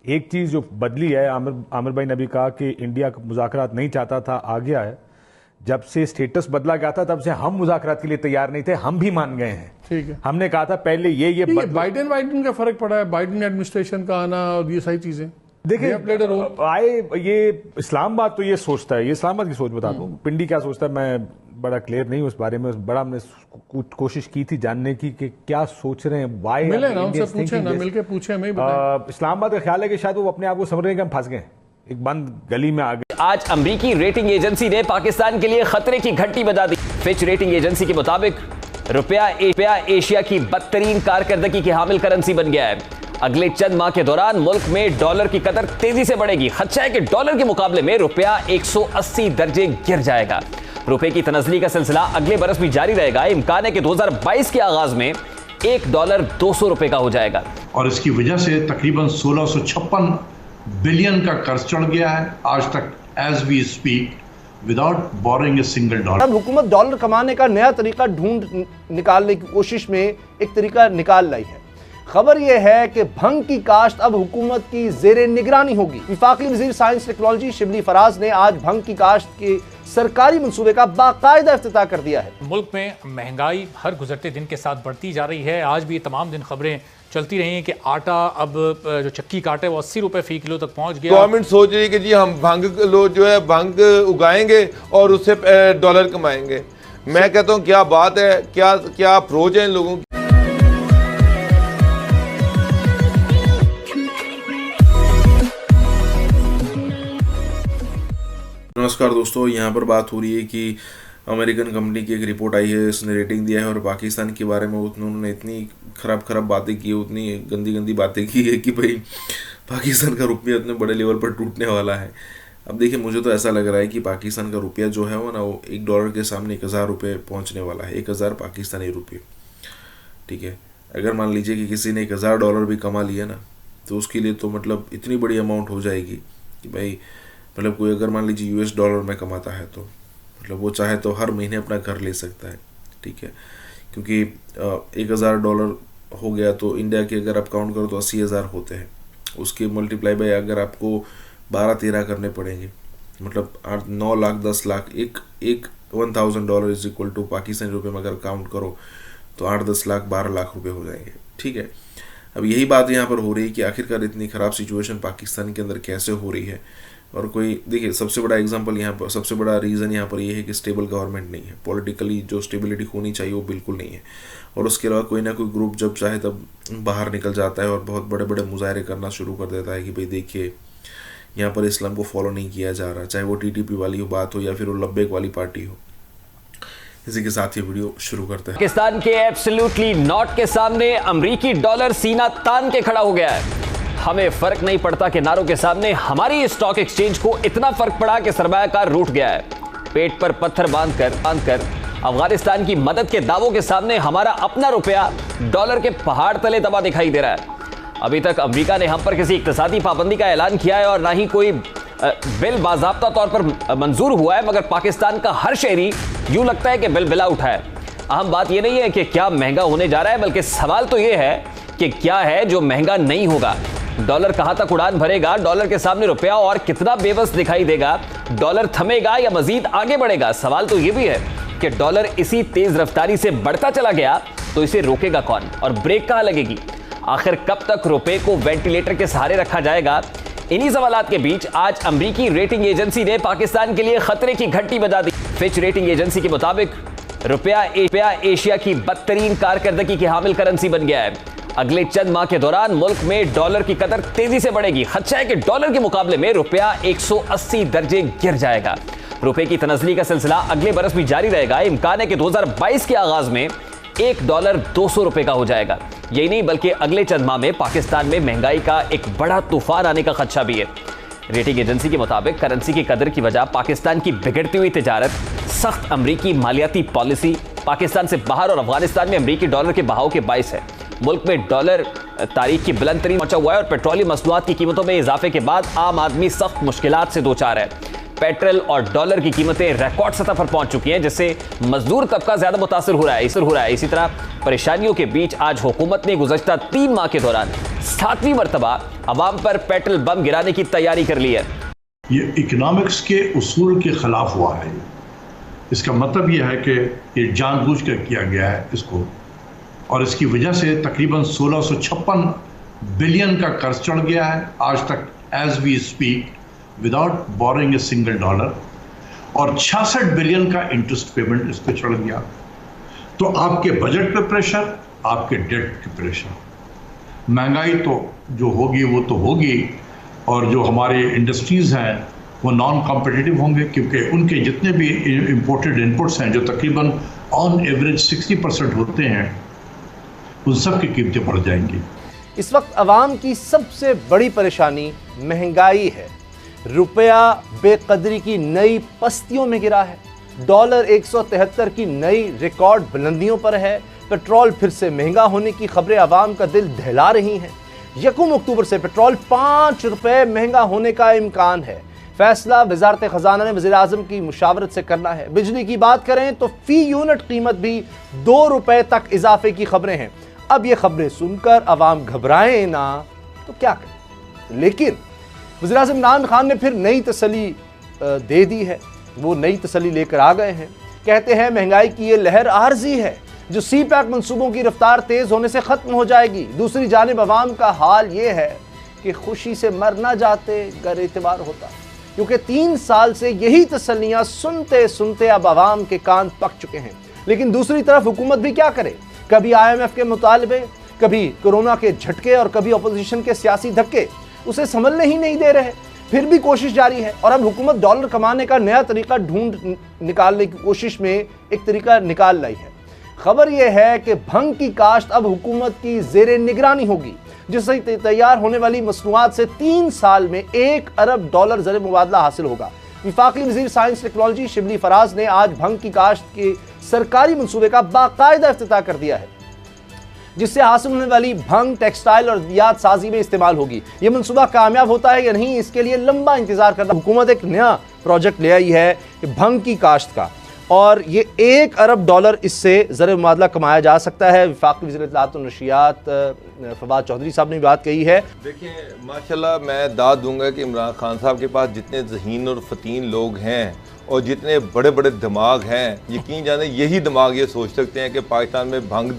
एक चीज जो बदली है, आमिर भाई ने भी कहा कि इंडिया मुज़ाकरात नहीं चाहता था, आ गया है। जब से स्टेटस बदला गया था तब से हम मुज़ाकरात के लिए तैयार नहीं थे, हम भी मान गए हैं। ठीक है, हमने कहा था पहले ये बाइडेन का फर्क पड़ा है, बाइडेन एडमिनिस्ट्रेशन का आना और ये सारी चीजें। देखिए ये इस्लामाबाद तो ये सोचता है, ये इस्लामाबाद की सोच बता दूं, पिंडी क्या सोचता है मैं बड़ा क्लियर नहीं उस बारे में, बड़ा हमने कोशिश की थी जानने की कि क्या सोच रहे हैं, वाई मिले ना उनसे पूछे ना, मिलके पूछे हमें इस्लामाबाद का ख्याल है कि शायद वो अपने आप को समझ रहे हैं कि हम फंस गए, एक बंद गली में आ गए। आज अमेरिकी रेटिंग एजेंसी ने पाकिस्तान के लिए खतरे की घंटी बजा दी। फिच रेटिंग एजेंसी के मुताबिक रुपया एशिया की बदतरीन कारकर्दगी की हामिल करेंसी बन गया है। अगले चंद माह के दौरान मुल्क में डॉलर की कदर तेजी से बढ़ेगी। खदशा है कि डॉलर के मुकाबले में रुपया 180 दर्जे गिर जाएगा। रुपए की तनज़ली का सिलसिला अगले बरस भी जारी रहेगा। इम्कान है कि 2022 के आगाज में $1 200 रुपए का हो जाएगा और इसकी वजह से तकरीबन 1656 बिलियन का कर्ज चढ़ गया है आज तक, as we speak, without boring a single dollar. अब हुकूमत डॉलर कमाने का नया तरीका ढूंढ निकालने की कोशिश में एक तरीका निकाल लाई है। खबर यह है कि भंग की काश्त अब हुकूमत की जेर निगरानी होगी। वफाकी वज़ीर साइंस टेक्नोलॉजी शिबली फराज ने आज भंग की काश्त के सरकारी मंसूबे का बाकायदा इफ्तिताह कर दिया है। मुल्क में महंगाई हर गुजरते दिन के साथ बढ़ती जा रही है। आज भी तमाम दिन खबरें चलती रही हैं कि आटा अब जो चक्की का आटा है वो 80 रुपए फी किलो तक पहुंच गया। गवर्नमेंट सोच रही है कि जी हम भंग उगाएंगे और उससे डॉलर कमाएंगे। मैं कहता हूँ क्या बात है, क्या अप्रोच है इन लोगों की। नमस्कार दोस्तों, यहाँ पर बात हो रही है कि अमेरिकन कंपनी की एक रिपोर्ट आई है, इसने रेटिंग दिया है और पाकिस्तान के बारे में उन्होंने इतनी खराब बातें की, उतनी गंदी बातें की है कि भाई पाकिस्तान का रुपया इतने बड़े लेवल पर टूटने वाला है। अब देखिए, मुझे तो ऐसा लग रहा है कि पाकिस्तान का रुपया जो है वो ना, वो $1 के सामने 1000 रुपये पहुँचने वाला है, 1000 पाकिस्तानी रुपये। ठीक है, अगर मान लीजिए कि किसी ने $1000 भी कमा लिया ना, तो उसके लिए तो मतलब इतनी बड़ी अमाउंट हो जाएगी कि भाई मतलब कोई अगर मान लीजिए US डॉलर में कमाता है तो मतलब वो चाहे तो हर महीने अपना घर ले सकता है। ठीक है, क्योंकि $1000 हो गया तो इंडिया के अगर आप काउंट करो तो 80,000 होते हैं। उसके मल्टीप्लाई बाय अगर आपको 12-13 करने पड़ेंगे, मतलब 9 लाख 10 लाख, एक $1000 इज इक्वल टू पाकिस्तानी रुपये में अगर काउंट करो तो 8-10 लाख 12 लाख रुपये हो जाएंगे। ठीक है, अब यही बात यहाँ पर हो रही है कि आखिरकार इतनी ख़राब सिचुएशन पाकिस्तान के अंदर कैसे हो रही है। और कोई देखिए, सबसे बड़ा एग्जांपल यहाँ पर, सबसे बड़ा रीज़न यहाँ पर ये है कि स्टेबल गवर्नमेंट नहीं है। पॉलिटिकली जो स्टेबिलिटी होनी चाहिए वो बिल्कुल नहीं है। और उसके अलावा कोई ना कोई ग्रुप जब चाहे तब बाहर निकल जाता है और बहुत बड़े बड़े मुजाहरे करना शुरू कर देता है कि भाई देखिए यहाँ पर इस्लाम को फॉलो नहीं किया जा रहा, चाहे वो TTP वाली हो बात हो या फिर वो लब्बैक वाली पार्टी हो। इसी के साथ ये वीडियो शुरू करते हैं। पाकिस्तान के एब्सोल्युटली नॉट के सामने अमेरिकी डॉलर सीना तान के खड़ा हो गया है। हमें फर्क नहीं पड़ता के नारों के सामने हमारी स्टॉक एक्सचेंज को इतना फर्क पड़ा कि सरमायाकार रूठ गया है। पेट पर पत्थर बांधकर अफगानिस्तान की मदद के दावों के सामने हमारा अपना रुपया डॉलर के पहाड़ तले दबा दिखाई दे रहा है। अभी तक अमेरिका ने हम पर किसी इक्तिसादी पाबंदी का ऐलान किया है और ना ही कोई बिल बाज़ाब्ता तौर पर मंजूर हुआ है, मगर पाकिस्तान का हर शहरी यूं लगता है कि बिल बिला उठा है। अहम बात यह नहीं है कि क्या महंगा होने जा रहा है, बल्कि सवाल तो यह है कि क्या है जो महंगा नहीं होगा। डॉलर कहां तक उड़ान भरेगा, डॉलर के सामने रुपया और कितना बेबस दिखाई देगा, डॉलर थमेगा या मजीद आगे बढ़ेगा। सवाल तो यह भी है कि डॉलर इसी तेज रफ्तारी से बढ़ता चला गया तो इसे रोकेगा कौन और ब्रेक कहां लगेगी। आखिर कब तक रुपए को वेंटिलेटर के सहारे रखा जाएगा। इन्हीं सवालात के बीच आज अमेरिकी रेटिंग एजेंसी ने पाकिस्तान के लिए खतरे की घंटी बजा दी। फिच रेटिंग एजेंसी के मुताबिक रुपया एशिया की बदतरीन कारकर्दगी की हामिल करेंसी बन गया है। अगले चंद माह के दौरान मुल्क में डॉलर की कदर तेजी से बढ़ेगी। खदशा है कि डॉलर के मुकाबले में रुपया 180 दर्जे गिर जाएगा। रुपए की तनज़ली का सिलसिला अगले बरस भी जारी रहेगा। इम्कान है कि 2022 के आगाज में $1 200 रुपए का हो जाएगा। यही नहीं बल्कि अगले चंद माह में पाकिस्तान में महंगाई का एक बड़ा तूफान आने का खदशा भी है। रेटिंग एजेंसी के मुताबिक करेंसी की कदर की वजह पाकिस्तान की बिगड़ती हुई तिजारत, सख्त अमरीकी मालियाती पॉलिसी, पाकिस्तान से बाहर और अफगानिस्तान में अमरीकी डॉलर के बहाव के बाइस है। मुल्क में डॉलर तारीख की बुलंद तरीन पहुंचा हुआ है और पेट्रोलियम मसनूआत की कीमतों में इजाफे के बाद आम आदमी सख्त मुश्किलात से दो चार है। पेट्रोल और डॉलर की कीमतें रिकॉर्ड सतह पर पहुंच चुकी हैं, जिससे मजदूर तबका ज्यादा मुतासर हो रहा है। इसी तरह परेशानियों के बीच आज हुकूमत ने गुज़श्ता 3 माह के दौरान 7वीं मरतबा अवाम पर पेट्रोल बम गिराने की तैयारी कर ली है। ये इकोनॉमिक्स के उसूल के खिलाफ हुआ है। इसका मतलब यह है कि ये जानबूझकर किया गया है इसको, और इसकी वजह से तकरीबन 1656 बिलियन का कर्ज चढ़ गया है आज तक as we speak without borrowing a single dollar, और 66 बिलियन का इंटरेस्ट पेमेंट इस पर चढ़ गया। तो आपके बजट पे प्रेशर, आपके डेट पे प्रेशर, महंगाई तो जो होगी वो तो होगी, और जो हमारे इंडस्ट्रीज हैं वो नॉन कॉम्पिटिटिव होंगे क्योंकि उनके जितने भी इंपोर्टेड इनपुट्स हैं जो तकरीबन ऑन एवरेज 60% होते हैं, उन सब की कीमतें बढ़ जाएंगी। इस वक्त अवाम की सबसे बड़ी परेशानी महंगाई है। रुपया बेकदरी की नई पस्तियों में गिरा है, डॉलर 173 की नई रिकॉर्ड बुलंदियों पर है, पेट्रोल फिर से महंगा होने की खबरें अवाम का दिल दहला रही हैं। 1 अक्टूबर से पेट्रोल 5 रुपए महंगा होने का इम्कान है। फैसला वजारत खजाना ने वज़ीर आज़म की मुशावरत से करना है। बिजली की बात करें तो फी यूनिट कीमत भी 2 रुपए तक इजाफे की खबरें हैं। अब ये खबरें सुनकर अवाम घबराएं ना तो क्या करें, लेकिन वज़ीर आज़म इमरान खान ने फिर नई तसल्ली दे दी है। वो नई तसल्ली लेकर आ गए हैं। कहते हैं महंगाई की ये लहर आर्जी है जो सी पैक मंसूबों की रफ्तार तेज होने से खत्म हो जाएगी। दूसरी जानिब अवाम का हाल ये है कि खुशी से मर ना जाते गर एतबार होता, क्योंकि 3 साल से यही तसल्लियां सुनते सुनते अब अवाम के कान पक चुके हैं। लेकिन दूसरी तरफ हुकूमत भी क्या करे, कभी IMF के मुतालबे, कभी कोरोना के झटके और कभी अपोजिशन के सियासी धक्के उसे संभलने ही नहीं दे रहे। फिर भी कोशिश जारी है और अब हुकूमत डॉलर कमाने का नया तरीका ढूंढ निकालने की कोशिश में एक तरीका निकाल लाई है। खबर यह है कि भंग की काश्त अब हुकूमत की ज़ेरे निगरानी होगी, जिससे तैयार होने वाली मसनूआत से 3 साल में $1 अरब ज़र मुबादला हासिल होगा। वफाकी वज़ीर साइंस टेक्नोलॉजी शिबली फराज ने आज भंग की काश्त के सरकारी मंसूबे का बाकायदा इफ्तिताह कर दिया है, जिससे हासिल होने वाली भंग टेक्सटाइल और अद्वियात साजी में इस्तेमाल होगी। यह मंसूबा कामयाब होता है या नहीं, इसके लिए लंबा इंतजार करना। हुकूमत एक नया प्रोजेक्ट ले आई है कि भंग की काश्त का, और ये $1 अरब इससे ज़र मुबादला कमाया जा सकता है। वफाकी वज़ीर इत्तलाआत और नशियात फवाद चौधरी साहब ने बात कही है। देखिए माशाल्लाह मैं दाद दूंगा कि इमरान खान साहब के पास जितने ज़हीन और फ़तीन लोग हैं और जितने बड़े बड़े दिमाग हैं, यकीन जाने यही दिमाग ये सोच सकते हैं कि पाकिस्तान में भंग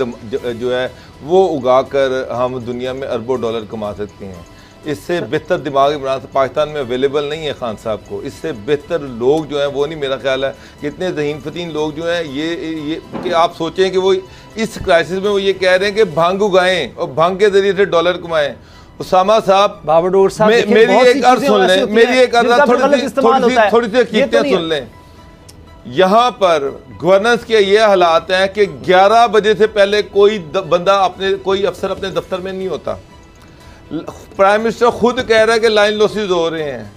जो है वो उगा कर हम दुनिया में अरबों डॉलर कमा सकते हैं। इससे बेहतर दिमाग इमरान पाकिस्तान में अवेलेबल नहीं है खान साहब को। इससे बेहतर लोग जो हैं वो नहीं, मेरा ख्याल है कि इतने ज़हीन फ़तीन लोग जो हैं ये कि आप सोचें कि वो इस क्राइसिस में वो ये कह रहे हैं कि भंग उगाएं और भंग के ज़रिए से डॉलर कमाएं। उसामा साहब, बाबरडोर साहब, मेरी एक अर्ज़ सुन लें, मेरी एक अर्ज़ थोड़ी सी हकीकतें सुन लें। यहाँ पर गवर्नेंस के ये हालात हैं कि 11 बजे से पहले कोई अफसर अपने दफ्तर में नहीं होता। प्राइम मिनिस्टर खुद कह रहा है कि लाइन लॉसेस हो रहे हैं।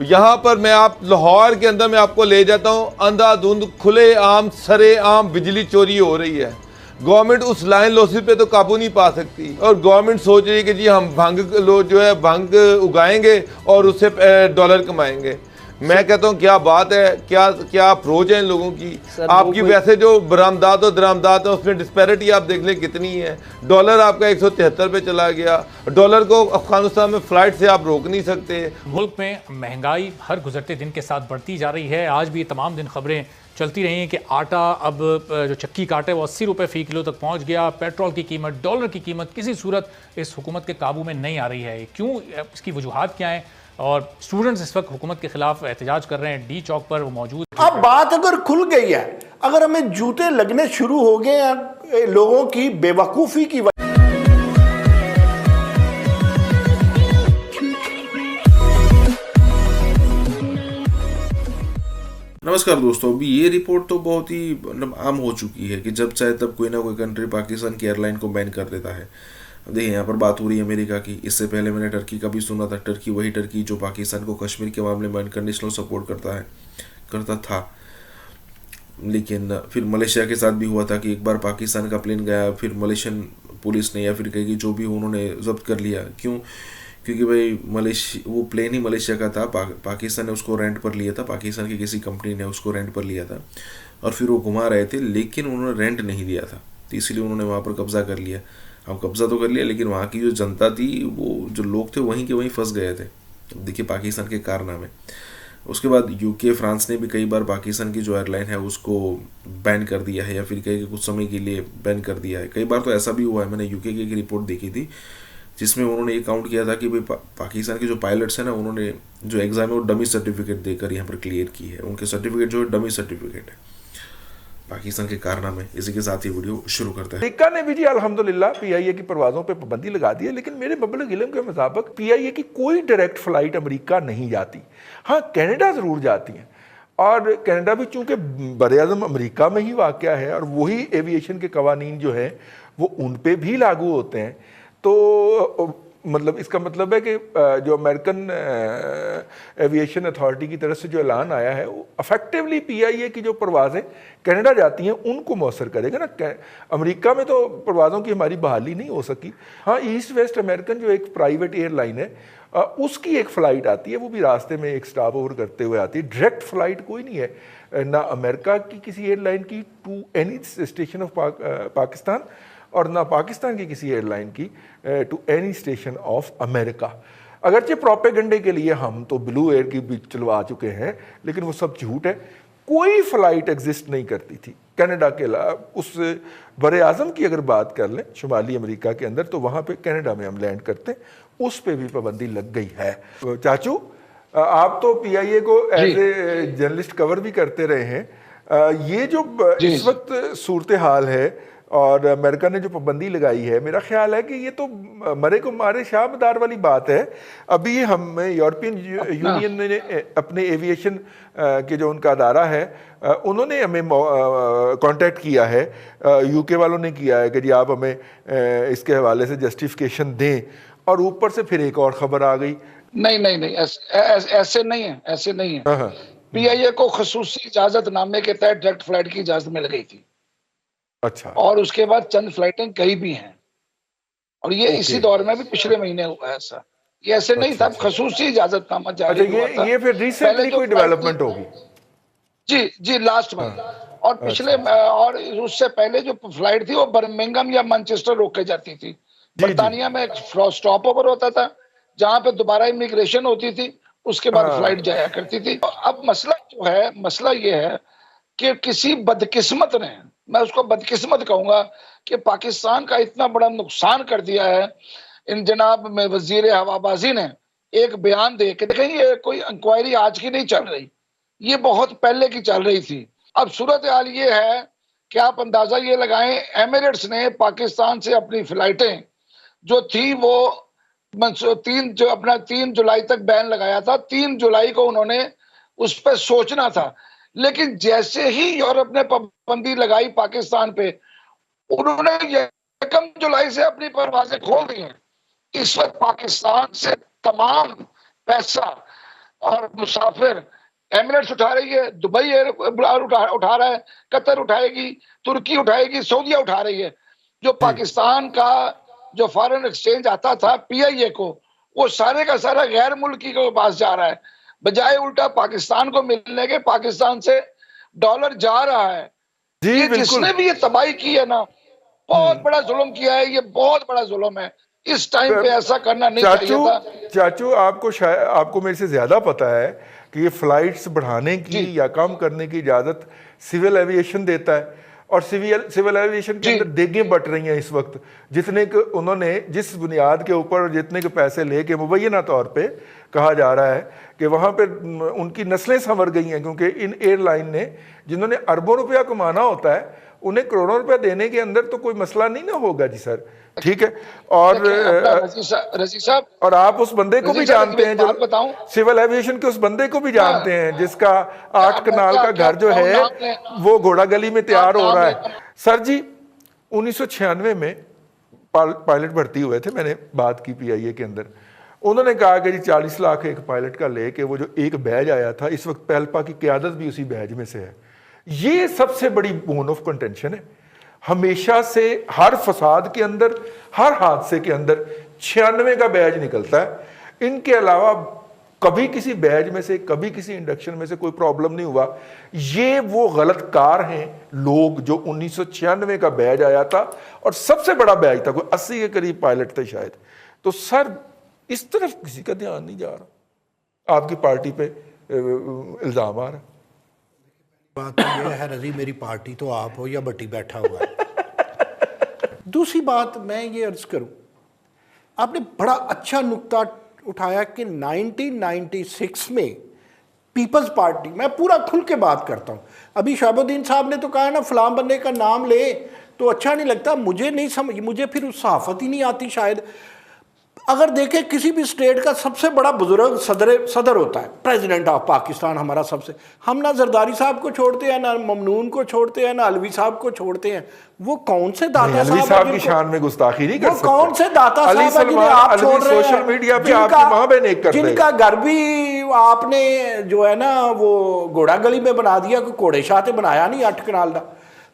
यहाँ पर लाहौर के अंदर मैं आपको ले जाता हूँ, अंधाधुंध खुले आम सरे आम बिजली चोरी हो रही है। गवर्नमेंट उस लाइन लॉसेस पे तो काबू नहीं पा सकती, और गवर्नमेंट सोच रही है कि जी हम भंग उगाएंगे और उससे डॉलर कमाएंगे। मैं कहता हूँ क्या बात है, क्या अप्रोच है इन लोगों की। आपकी वैसे जो बरामदात और दरामदात है उसमें डिस्पैरिटी आप देख लें कितनी है। डॉलर आपका 173 पे चला गया, डॉलर को अफगानिस्तान में फ्लाइट से आप रोक नहीं सकते। मुल्क में महंगाई हर गुजरते दिन के साथ बढ़ती जा रही है। आज भी तमाम दिन खबरें चलती रही हैं कि आटा अब जो चक्की का आटा है वो 80 रुपये फ़ी किलो तक पहुंच गया। पेट्रोल की कीमत, डॉलर की कीमत किसी सूरत इस हुकूमत के काबू में नहीं आ रही है। क्यों, इसकी वजूहात क्या हैं? और स्टूडेंट्स इस वक्त हुकूमत के खिलाफ एहतजाज कर रहे हैं, डी चौक पर वो मौजूद। अब बात अगर खुल गई है, अगर हमें जूते लगने शुरू हो गए हैं लोगों की बेवकूफ़ी की वजह। नमस्कार दोस्तों, अभी ये रिपोर्ट तो बहुत ही आम हो चुकी है कि जब चाहे तब कोई ना कोई कंट्री पाकिस्तान की एयरलाइन को बैन कर देता है। देखिए यहाँ पर बात हो रही है अमेरिका की। इससे पहले मैंने टर्की का भी सुना था। टर्की वही टर्की जो पाकिस्तान को कश्मीर के मामले में अनकंडीशनल सपोर्ट करता था। लेकिन फिर मलेशिया के साथ भी हुआ था कि एक बार पाकिस्तान का प्लेन गया, फिर मलेशियन पुलिस ने या फिर कहेगी जो भी उन्होंने जब्त कर लिया। क्यों? क्योंकि भाई वो प्लेन ही मलेशिया का था। पाकिस्तान ने उसको रेंट पर लिया था, पाकिस्तान की किसी कंपनी ने उसको रेंट पर लिया था और फिर वो घुमा रहे थे, लेकिन उन्होंने रेंट नहीं दिया था, तो इसलिए उन्होंने वहाँ पर कब्जा कर लिया। अब कब्जा तो कर लिया, लेकिन वहाँ की जो जनता थी, वो जो लोग थे वहीं के वहीं फंस गए थे। देखिए पाकिस्तान के कारनामे। उसके बाद यूके, फ्रांस ने भी कई बार पाकिस्तान की जो एयरलाइन है उसको बैन कर दिया है या फिर कई कुछ समय के लिए बैन कर दिया है। कई बार तो ऐसा भी हुआ है, मैंने यूके की एक रिपोर्ट देखी थी जिसमें उन्होंने ये काउंट किया था कि भाई पाकिस्तान के जो पायलट्स हैं ना, उन्होंने जो एग्ज़ाम है वो डमी सर्टिफिकेट देकर यहाँ पर क्लियर की है। उनके सर्टिफिकेट जो है डमी सर्टिफिकेट है। पाकिस्तान के कारनामे। इसी के साथ ही वीडियो शुरू करते हैं। अमेरिका ने भी जी अल्हम्दुलिल्लाह पीआईए की परवाज़ों पे पाबंदी लगा दी है, लेकिन मेरे मबलग इल्म के मुताबिक पीआईए की कोई डायरेक्ट फ़्लाइट अमेरिका नहीं जाती। हाँ, कनाडा ज़रूर जाती हैं, और कनाडा भी चूँकि बर-ए-आज़म अमेरिका में ही वाक़या है और वही एविएशन के कवानीन जो हैं वो उन पर भी लागू होते हैं, तो मतलब इसका मतलब है कि जो अमेरिकन एविएशन अथॉरिटी की तरफ से जो ऐलान आया है वो अफेक्टिवली पीआईए की जो परवाज़ें कनाडा जाती हैं उनको मौसर करेगा ना। अमेरिका में तो परवाज़ों की हमारी बहाली नहीं हो सकी। हाँ, ईस्ट वेस्ट अमेरिकन जो एक प्राइवेट एयरलाइन है उसकी एक फ़्लाइट आती है, वो भी रास्ते में एक स्टॉप ओवर करते हुए आती है। डायरेक्ट फ़्लाइट कोई नहीं है ना अमेरिका की किसी एयरलाइन की to any station of Pakistan, और ना पाकिस्तान की किसी एयरलाइन की to any station of America. अगरचे प्रोपेगेंडे के लिए हम तो ब्लू एयर की भी चलवा चुके हैं, लेकिन वो सब झूठ है। कोई फ़्लाइट एग्जिस्ट नहीं करती थी कनाडा के अलावा। उस बर-ए-आज़म की अगर बात कर लें शुमाली अमेरिका के अंदर, तो वहाँ पे कनाडा में हम लैंड करते हैं, उस पर भी पाबंदी लग गई है। चाचू, आप तो पीआईए को एज ए जर्नलिस्ट कवर भी करते रहे हैं। ये जो इस वक्त सूरत हाल है और अमेरिका ने जो पाबंदी लगाई है, मेरा ख्याल है कि ये तो मरे को मारे शाह मदार वाली बात है। अभी हम यूरोपियन यूनियन ने अपने एविएशन के जो उनका अदारा है उन्होंने हमें कांटेक्ट किया है, यूके वालों ने किया है कि जी आप हमें इसके हवाले से जस्टिफिकेशन दें, और ऊपर से फिर एक और खबर आ गई। नहीं, ऐसे नहीं है, ऐसे नहीं है। पीआईए को खसूसी इजाजतनामे के तहत डायरेक्ट फ्लाइट की इजाजत मिल गई थी। अच्छा। और उसके बाद चंद फ्लाइटें कई भी हैं, और ये इसी दौर में भी पिछले महीने हुआ है ऐसा। ये ऐसे नहीं था, खसूसी इजाजतनामा जारी हुआ था। ये फिर रिसेंटली कोई डेवलपमेंट होगी? जी, लास्ट में। और पिछले और उससे पहले जो फ्लाइट थी वो बर्मिंघम या मैनचेस्टर रोक के जाती थी। बर्तानिया में एक स्टॉप ओवर होता था जहां पे दोबारा इमिग्रेशन होती थी, उसके बाद फ्लाइट जाया करती थी। अब मसला ये है कि किसी बदकिस्मत ने, मैं उसको बदकिस्मत कहूंगा, कि पाकिस्तान का इतना बड़ा नुकसान कर दिया है। इन जनाब में वजीर हवाबाजी ने एक बयान दे के, देखें ये कोई इंक्वायरी आज की नहीं चल रही, ये बहुत पहले की चल रही थी। अब सूरत हाल ये है कि आप अंदाजा ये लगाएं, एमिरेट्स ने पाकिस्तान से अपनी फ्लाइटें जो थी वो 3 जुलाई तक बैन लगाया था। 3 जुलाई को उन्होंने उस पर सोचना था, लेकिन जैसे ही यूरोप ने पाबंदी लगाई पाकिस्तान पे, उन्होंने 1 जुलाई से अपनी परवाजें खोल दी हैं। इस वक्त पाकिस्तान से तमाम पैसा और मुसाफिर एमिरेट्स उठा रही है, दुबई एयर उठा रहा है, कतर उठाएगी, तुर्की उठाएगी, सऊदीया उठा रही है। जो पाकिस्तान का जो फॉरेन एक्सचेंज आता था पीआईए को, वो सारे का सारा गैर मुल्की के पास जा रहा है, बजाय उल्टा पाकिस्तान को मिलने के पाकिस्तान से डॉलर जा रहा है। ये जिसने भी ये तबाही की है ना, बहुत बड़ा जुल्म किया है, ये बहुत बड़ा जुल्म है। इस टाइम पे ऐसा करना नहीं चाहिए था। चाचू, आपको मेरे से ज्यादा पता है कि ये फ्लाइट्स बढ़ाने की या कम करने की इजाजत सिविल एविएशन देता है, और सिविल एविएशन के अंदर देगें बट रही हैं इस वक्त। जितने के उन्होंने जिस बुनियाद के ऊपर जितने के पैसे लेके मुबैना तौर पे कहा जा रहा है कि वहाँ पे उनकी नस्लें संवर गई हैं, क्योंकि इन एयरलाइन ने जिन्होंने अरबों रुपया कमाना होता है उन्हें करोड़ों रुपया देने के अंदर तो कोई मसला नहीं ना होगा जी सर, ठीक है। और रजी साहब, और आप उस बंदे को भी जानते हैं, जो सिविल एविएशन के उस बंदे को भी जानते हैं जिसका 8 कनाल का घर जो है वो घोड़ा गली में तैयार हो रहा है। सर जी, 1996 में पायलट भर्ती हुए थे, मैंने बात की पीआईए के अंदर। उन्होंने कहा कि जी 40 लाख एक पायलट का लेके वो जो एक बैच आया था, इस वक्त पहलपा की क़यादत भी उसी बैच में से है। ये सबसे बड़ी बोन ऑफ कंटेंशन है। हमेशा से हर फसाद के अंदर, हर हादसे के अंदर 96 का बैच निकलता है। इनके अलावा कभी किसी बैच में से, कभी किसी इंडक्शन में से कोई प्रॉब्लम नहीं हुआ। ये वो गलत कार हैं लोग जो 1996 का बैच आया था, और सबसे बड़ा बैच था, कोई 80 के करीब पायलट थे शायद। तो सर, इस तरफ किसी का ध्यान नहीं जा रहा। आपकी पार्टी पे इल्ज़ाम आ रहा। बात तो ये है रजी, मेरी पार्टी तो आप हो या बट्टी बैठा हुआ है। दूसरी बात मैं ये अर्ज करूं, आपने बड़ा अच्छा नुक्ता उठाया कि 1996 में पीपल्स पार्टी, मैं पूरा खुल के बात करता हूं, अभी शहाबुद्दीन साहब ने तो कहा ना फलां बंदे का नाम ले तो अच्छा नहीं लगता, मुझे नहीं समझ, मुझे फिर उस सहाफत ही नहीं आती शायद। अगर देखें किसी भी स्टेट का सबसे बड़ा बुजुर्ग सदर होता है, प्रेसिडेंट ऑफ पाकिस्तान हमारा सबसे, हम ना जरदारी साहब को छोड़ते हैं, ना ममनून को छोड़ते हैं, ना अलवी साहब को छोड़ते हैं। वो कौन से दाता साहब की शान में गुस्ताखी नहीं कर सकते। कौन से दाता साहब हैं जिन्हें आप छोड़ रहे हैं, सोशल मीडिया पे आपकी मां बहन एक करते हैं, जिनका घर भी आपने जो है ना वो घोड़ा गली में बना दिया, कोई घोड़े शाह से बनाया नहीं 8 कनाल का,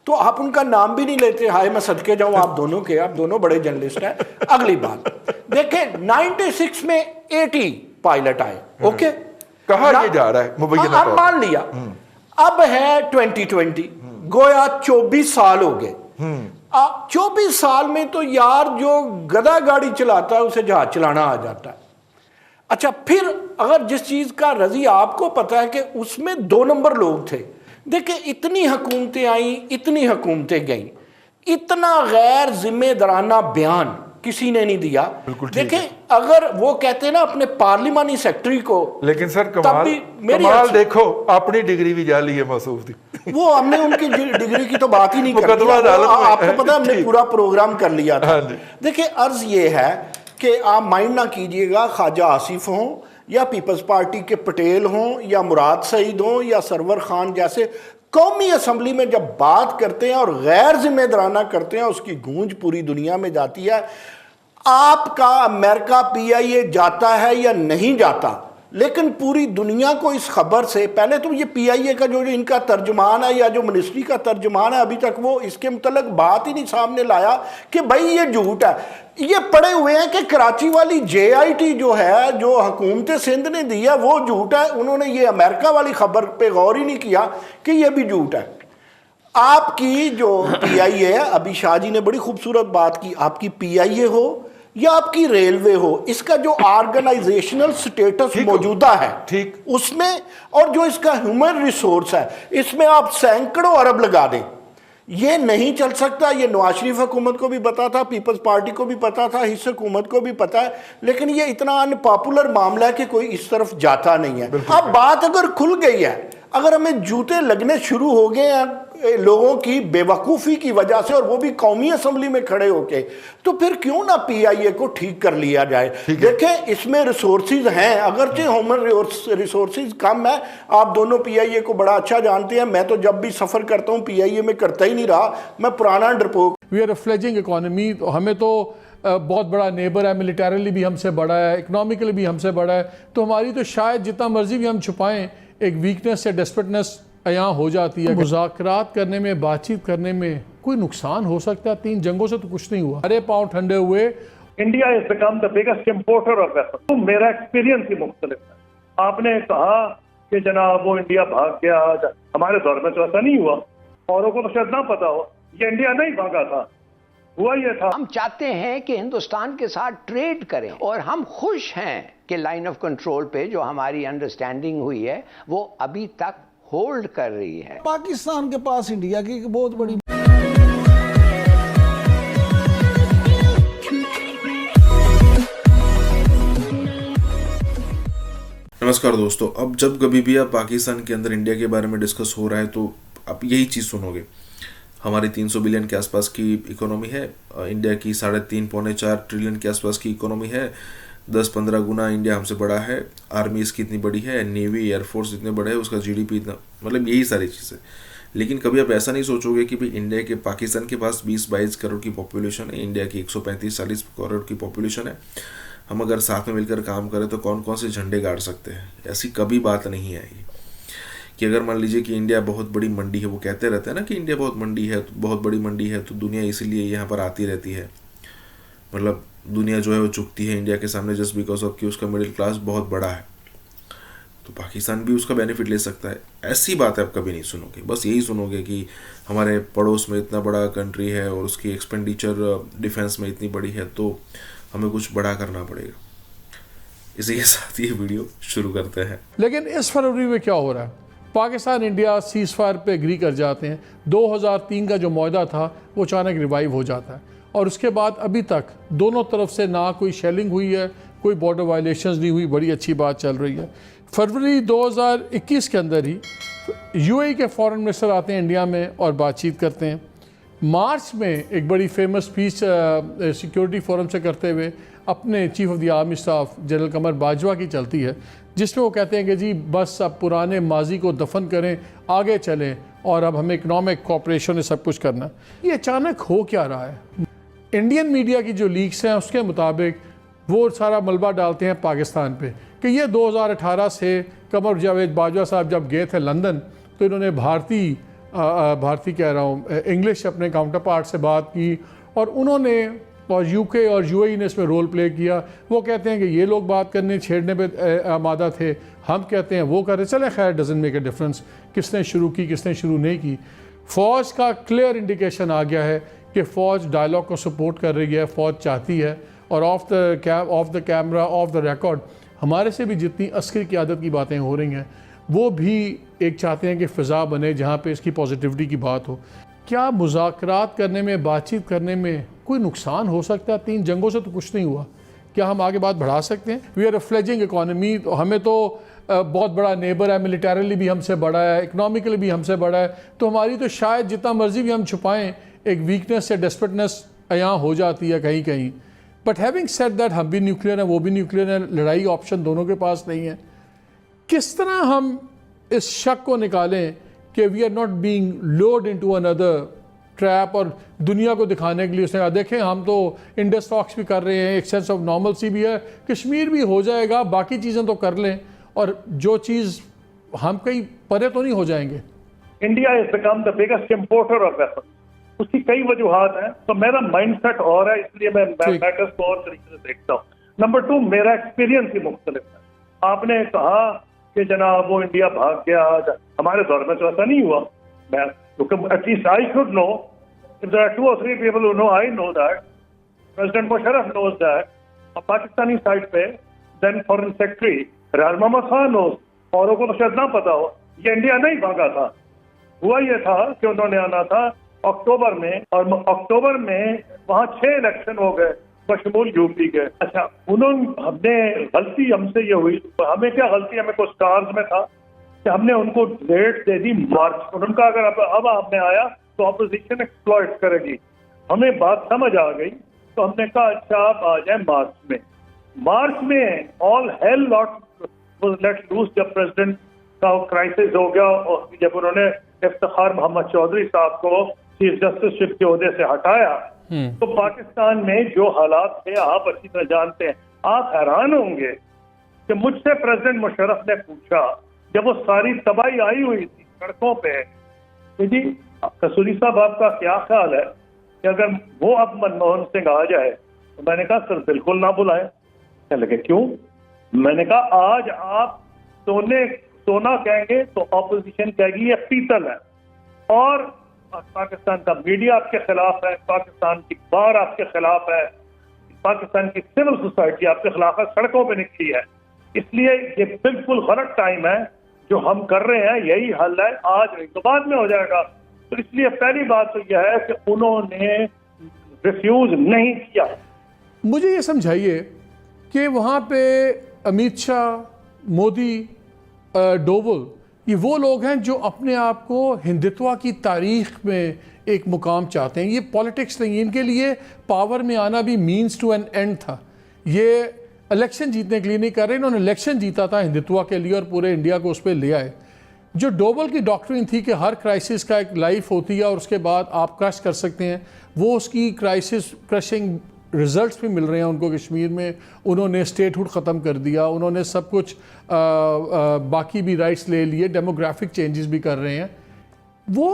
तो आप उनका नाम भी नहीं लेते। हाय मैं सदके जाऊं आप दोनों के, आप दोनों बड़े जर्नलिस्ट हैं। अगली बात देखें, 96 में 80 पायलट आए, ओके, कहा ये जा रहा है मुबैना अब मान लिया, अब है 2020, गोया 24 साल हो गए। 24 साल में तो यार जो गधा गाड़ी चलाता है उसे जहाज चलाना आ जाता है। अच्छा, फिर अगर जिस चीज का रजी आपको पता है कि उसमें 2 नंबर लोग थे, देखिए इतनी हुकूमतें आई, इतनी हुकूमतें गईं, इतना गैर जिम्मेदाराना बयान किसी ने नहीं दिया। देखिए अगर वो कहते हैं ना अपने पार्लिमानी सेक्रेटरी को, लेकिन सर कमाल देखो अपनी डिग्री भी जाली है मसूफ दी। वो हमने उनकी डिग्री की तो बात ही नहीं कर, आपको पता है हमने पूरा प्रोग्राम कर लिया था। देखिए अर्ज ये है कि आप माइंड ना कीजिएगा, ख्वाजा आसिफ हों या पीपल्स पार्टी के पटेल हों या मुराद सईद हों या सरवर खान जैसे कौमी असम्बली में जब बात करते हैं और गैर जिम्मेदाराना करते हैं, उसकी गूंज पूरी दुनिया में जाती है। आपका अमेरिका PIA जाता है या नहीं जाता, लेकिन पूरी दुनिया को इस खबर से, पहले तो ये PIA का जो इनका तर्जुमान है या जो मिनिस्ट्री का तर्जुमान है, अभी तक वो इसके मुतल्लिक बात ही नहीं सामने लाया कि भाई ये झूठ है। ये पड़े हुए हैं कि कराची वाली JIT जो है, जो हुकूमत सिंध ने दी है, वो झूठ है। उन्होंने ये अमेरिका वाली खबर पे गौर ही नहीं किया कि ये भी झूठ है। आपकी जो PIA है, अभी शाह जी ने बड़ी खूबसूरत बात की, आपकी PIA हो या आपकी रेलवे हो, इसका जो ऑर्गेनाइजेशनल स्टेटस मौजूदा है ठीक उसमें, और जो इसका ह्यूमन रिसोर्स है, इसमें आप सैकड़ों अरब लगा दें, ये नहीं चल सकता। ये नवाज शरीफ हुकूमत को भी पता था, पीपल्स पार्टी को भी पता था, इस हुकूमत को भी पता है, लेकिन ये इतना अनपॉपुलर मामला है कि कोई इस तरफ जाता नहीं है। अब बात अगर खुल गई है, अगर हमें जूते लगने शुरू हो गए हैं लोगों की बेवकूफ़ी की वजह से, और वो भी कौमी असम्बली में खड़े होके, तो फिर क्यों ना PIA को ठीक कर लिया जाए। देखें इसमें रिसोर्सेज हैं, अगरचे ह्यूमन रिसोर्सेज कम है। आप दोनों PIA को बड़ा अच्छा जानते हैं, मैं तो जब भी सफ़र करता हूँ PIA में करता ही नहीं रहा, मैं पुराना डरपोक। We are a fledgling economy, हमें तो बहुत बड़ा नेबर है, मिलिटरीली भी हमसे बड़ा है, इकोनॉमिकली भी हमसे बड़ा है, तो हमारी तो शायद जितना मर्जी भी हम छुपाएं एक वीकनेस या डेस्परेटनेस यहाँ हो जाती है। मुज़ाकरात करने में, बातचीत करने में कोई नुकसान हो सकता है? 3 जंगों से तो कुछ नहीं हुआ, हरे पाँव ठंडे हुए। India is become the biggest importer of weapon. तो मेरा एक्सपीरियंस ही मुख्तलिफ है। आपने कहा कि जनाब वो इंडिया भाग गया, हमारे दौर में तो ऐसा नहीं हुआ, औरों को तो शायद ना पता हो, ये इंडिया नहीं भागा था, हुआ ये था। हम चाहते हैं कि हिंदुस्तान के साथ ट्रेड करें, और हम खुश हैं कि लाइन ऑफ कंट्रोल पे जो हमारी अंडरस्टैंडिंग हुई है वो अभी तक होल्ड कर रही है। पाकिस्तान के पास इंडिया की बहुत बड़ी नमस्कार दोस्तों, अब जब कभी भी आप पाकिस्तान के अंदर इंडिया के बारे में डिस्कस हो रहा है तो आप यही चीज़ सुनोगे। हमारी 300 बिलियन के आसपास की इकोनॉमी है, इंडिया की 3.5-4 ट्रिलियन के आसपास की इकोनॉमी है, 10-15 गुना इंडिया हमसे बड़ा है, आर्मी इसकी इतनी बड़ी है, नेवी एयरफोर्स इतने बड़े है, उसका GDP इतना, मतलब यही सारी चीज़ें। लेकिन कभी आप ऐसा नहीं सोचोगे कि भाई इंडिया के, पाकिस्तान के पास 20-22 करोड़ की पॉपुलेशन है, इंडिया की 135-40 करोड़ की पॉपुलेशन है, हम अगर साथ में मिलकर काम करें तो कौन कौन से झंडे गाड़ सकते हैं। ऐसी कभी बात नहीं आएगी कि अगर मान लीजिए कि इंडिया बहुत बड़ी मंडी है, वो कहते रहते हैं ना कि इंडिया बहुत मंडी है, तो बहुत बड़ी मंडी है तो दुनिया इसीलिए यहाँ पर आती रहती है, मतलब दुनिया जो है वो झुकती है इंडिया के सामने जस्ट बिकॉज ऑफ कि उसका मिडिल क्लास बहुत बड़ा है, तो पाकिस्तान भी उसका बेनिफिट ले सकता है। ऐसी बात आप कभी नहीं सुनोगे, बस यही सुनोगे कि हमारे पड़ोस में इतना बड़ा कंट्री है और उसकी एक्सपेंडिचर डिफेंस में इतनी बड़ी है तो हमें कुछ बड़ा करना पड़ेगा। इसी के साथ ये वीडियो शुरू करते हैं। लेकिन इस फरवरी में क्या हो रहा है, पाकिस्तान इंडिया सीज फायर पे एग्री कर जाते हैं, 2003 का जो मुआहदा था वो अचानक रिवाइव हो जाता है, और उसके बाद अभी तक दोनों तरफ से ना कोई शेलिंग हुई है, कोई बॉर्डर वायलेशंस नहीं हुई, बड़ी अच्छी बात चल रही है। फरवरी 2021 के अंदर ही यूएई के फॉरेन मिनिस्टर आते हैं इंडिया में और बातचीत करते हैं। मार्च में एक बड़ी फेमस स्पीच सिक्योरिटी फोरम से करते हुए अपने chief of the army staff general Qamar Bajwa की चलती है, जिसमें वो कहते हैं कि जी बस अब पुराने माजी को दफन करें, आगे चलें और अब हमें इकनॉमिक कोऑपरेशन में सब कुछ करना। ये अचानक हो क्या रहा है? इंडियन मीडिया की जो लीक्स हैं उसके मुताबिक वो सारा मलबा डालते हैं पाकिस्तान पे कि ये 2018 से कमर जावेद बाजवा साहब जब गए थे लंदन तो इन्होंने भारतीय कह रहा हूँ इंग्लिश अपने काउंटर पार्ट से बात की, और उन्होंने और यूके और यूएई ने इसमें रोल प्ले किया। वो कहते हैं कि ये लोग बात करने छेड़ने पे आमादा थे, हम कहते हैं वो कर रहे, चले खैर डजंट मेक ए डिफरेंस किसने शुरू की किसने शुरू नहीं की। फ़ौज का क्लियर इंडिकेशन आ गया है कि फ़ौज डायलॉग को सपोर्ट कर रही है, फ़ौज चाहती है, और of the camera off the record हमारे से भी जितनी अस्करी क़यादत की बातें हो रही हैं वो भी एक चाहते हैं कि फ़िज़ा बने जहाँ पे इसकी पॉजिटिविटी की बात हो। क्या मुज़ाकरात करने में, बातचीत करने में कोई नुकसान हो सकता है? 3 जंगों से तो कुछ नहीं हुआ, क्या हम आगे बात बढ़ा सकते हैं? We are a fledgling economy, हमें तो बहुत बड़ा नेबर है, मिलिटरली भी हमसे बड़ा है, इकनॉमिकली भी हमसे बड़ा है, तो हमारी तो शायद जितना मर्जी भी हम छुपाएं एक वीकनेस या डेस्परेटनेस यहाँ हो जाती है कहीं कहीं। बट हैविंग सेड दैट, हम भी न्यूक्लियर हैं, वो भी न्यूक्लियर है, लड़ाई ऑप्शन दोनों के पास नहीं है। किस तरह हम इस शक को निकालें कि we are not being lured into another trap, और दुनिया को दिखाने के लिए उसने कहा देखें हम तो इंडस टॉक्स भी कर रहे हैं, एक सेंस ऑफ नॉर्मलसी भी है, कश्मीर भी हो जाएगा, बाकी चीज़ें तो कर लें, और जो चीज़ हम कहीं परे तो नहीं हो जाएंगे। India is become the biggest importer of weapon. उसकी कई वजूहात हैं, तो मेरा माइंडसेट और है, इसलिए मैं मैटर्स को और तरीके से देखता हूँ। नंबर 2, मेरा एक्सपीरियंस ही मुख्तलिफ है। आपने कहा कि जनाब वो इंडिया भाग गया, हमारे दौर में तो ऐसा नहीं हुआ। मैं at least I should know, if there are 2 or 3 people who know, I know that, President Musharraf knows that, और पाकिस्तानी साइड पे देन फॉरेन सेक्रेटरी रियाज मोहम्मद खान knows, औरों को तो शायद ना पता हो, ये इंडिया नहीं भागा था। हुआ ये था कि उन्होंने आना था अक्टूबर में, और अक्टूबर में वहाँ 6 इलेक्शन हो गए बशमूल यूपी के। अच्छा, हमने गलती हमसे ये हुई, हमें क्या गलती, हमें कुछ कार्स में था कि हमने उनको डेट दे दी मार्च, उनका अगर अब आपने आया तो अपोजिशन एक्सप्लॉइट करेगी। हमें बात समझ आ गई तो हमने कहा अच्छा आप आ जाए मार्च में। मार्च में all hell lot was let loose जब प्रेसिडेंट का क्राइसिस हो गया, और जब उन्होंने इफ्तिखार मोहम्मद चौधरी साहब को चीफ जस्टिस के ओहदे से हटाया, तो पाकिस्तान में जो हालात थे आप अच्छी तरह जानते हैं। आप हैरान होंगे कि मुझसे प्रेसिडेंट मुशर्रफ ने पूछा जब वो सारी तबाही आई हुई थी सड़कों पे, तो जी कसूरी साहब आपका क्या ख्याल है कि अगर वो अब मनमोहन सिंह आ जाए? तो मैंने कहा सर बिल्कुल ना बुलाएं। क्या लगे क्यों? मैंने कहा आज आप सोना कहेंगे तो ऑपोजिशन कहेगी ये पीतल है, और पाकिस्तान का मीडिया आपके खिलाफ है, पाकिस्तान की बार आपके खिलाफ है, पाकिस्तान की सिविल सोसाइटी आपके खिलाफ है, सड़कों पे निकली है। इसलिए ये बिल्कुल गलत टाइम है जो हम कर रहे हैं, यही हल है, आज नहीं तो बाद में हो जाएगा। तो इसलिए पहली बात तो यह है कि उन्होंने रिफ्यूज नहीं किया। मुझे ये समझाइए कि वहाँ पे अमित शाह, मोदी, डोवल, ये वो लोग हैं जो अपने आप को हिंदुत्व की तारीख में एक मुकाम चाहते हैं। ये पॉलिटिक्स नहीं है, इनके लिए पावर में आना भी मीन्स टू एन एंड था। ये इलेक्शन जीतने के लिए नहीं कर रहे, इन्होंने इलेक्शन जीता था हिंदुत्व के लिए और पूरे इंडिया को उस पर ले आए। जो डोवल की डॉक्ट्रिन थी कि हर क्राइसिस का एक लाइफ होती है और उसके बाद आप क्रश कर सकते हैं, वो उसकी क्राइसिस क्रशिंग रिजल्ट्स भी मिल रहे हैं उनको कश्मीर में। उन्होंने स्टेटहुड ख़त्म कर दिया, उन्होंने सब कुछ बाकी भी राइट्स ले लिए, डेमोग्राफिक चेंजेस भी कर रहे हैं। वो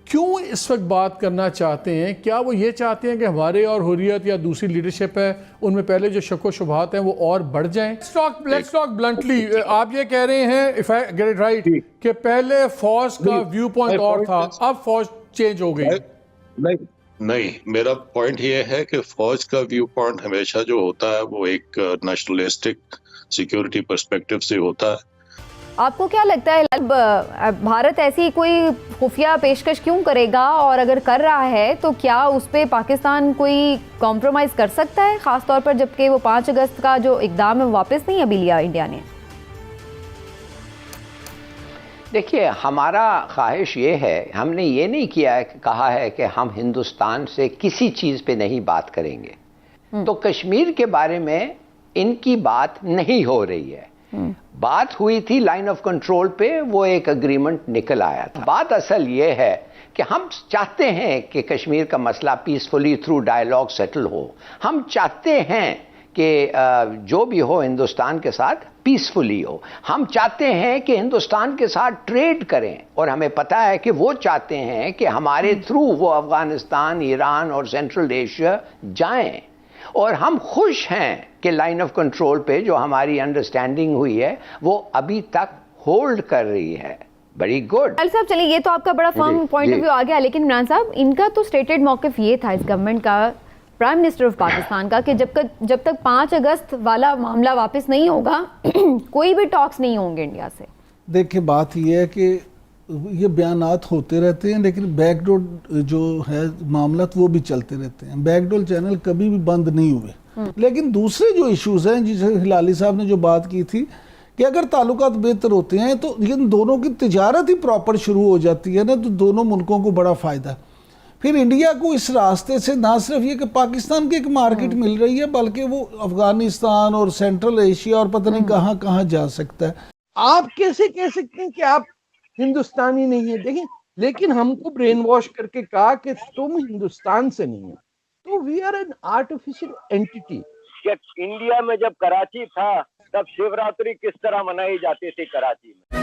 क्यों इस वक्त बात करना चाहते हैं? क्या वो ये चाहते हैं कि हमारे और हुर्रियत या दूसरी लीडरशिप है उनमें पहले जो शक व शुबहात हैं वो और बढ़ जाएं? लेट्स टॉक ब्लंटली, आप ये कह रहे हैं if I get it right कि पहले फौज का व्यू पॉइंट और था, अब फौज चेंज हो गई। नहीं, मेरा पॉइंट ये है कि फौज का व्यू पॉइंट हमेशा जो होता है वो एक नेशनलिस्टिक सिक्योरिटी पर्सपेक्टिव से होता है। आपको क्या लगता है भारत ऐसी कोई खुफिया पेशकश क्यों करेगा, और अगर कर रहा है तो क्या उस पर पाकिस्तान कोई कॉम्प्रोमाइज़ कर सकता है, ख़ासतौर पर जबकि वो 5 अगस्त का जो इक़दाम है वापस नहीं अभी लिया इंडिया ने? देखिए, हमारा ख्वाहिश ये है, हमने ये नहीं कहा है कि हम हिंदुस्तान से किसी चीज़ पे नहीं बात करेंगे। तो कश्मीर के बारे में इनकी बात नहीं हो रही है। बात हुई थी लाइन ऑफ कंट्रोल पे, वो एक एग्रीमेंट निकल आया था। बात असल ये है कि हम चाहते हैं कि कश्मीर का मसला पीसफुली थ्रू डायलॉग सेटल हो। हम चाहते हैं कि जो भी हो हिंदुस्तान के साथ पीसफुली हो। हम चाहते हैं कि हिंदुस्तान के साथ ट्रेड करें, और हमें पता है कि वो चाहते हैं कि हमारे थ्रू वो अफगानिस्तान, ईरान और सेंट्रल एशिया जाएं। और हम खुश हैं कि लाइन ऑफ कंट्रोल पे जो हमारी अंडरस्टैंडिंग हुई है वो अभी तक होल्ड कर रही है। Very good. साहब चलिए, ये तो आपका बड़ा फर्म पॉइंट ऑफ व्यू आ गया, लेकिन इमरान साहब, इनका तो स्टेटेड मौक़िफ़ ये था इस गवर्नमेंट का, प्राइम मिनिस्टर ऑफ पाकिस्तान का, कि जब तक 5 अगस्त वाला मामला वापस नहीं होगा कोई भी टॉक्स नहीं होंगे इंडिया से। देखिए, बात ये है कि ये बयानात होते रहते हैं, लेकिन बैकडोर जो है मामला वो भी चलते रहते हैं। बैकडोर चैनल कभी भी बंद नहीं हुए। लेकिन दूसरे जो इश्यूज हैं, जिसे हिलाली साहब ने जो बात की थी कि अगर ताल्लुकात बेहतर होते हैं तो इन दोनों की तिजारत ही प्रॉपर शुरू हो जाती है ना, तो दोनों मुल्कों को बड़ा फ़ायदा। फिर इंडिया को इस रास्ते से ना सिर्फ ये कि पाकिस्तान की एक मार्केट मिल रही है, बल्कि वो अफगानिस्तान और सेंट्रल एशिया और पता नहीं कहाँ कहाँ जा सकता है। आप कैसे कह सकते हैं कि आप हिंदुस्तानी नहीं है? देखिए, लेकिन हमको ब्रेन वॉश करके कहा कि तुम हिंदुस्तान से नहीं हो, तो we are an artificial entity. India में जब कराची था तब शिवरात्रि किस तरह मनाई जाती थी कराची में?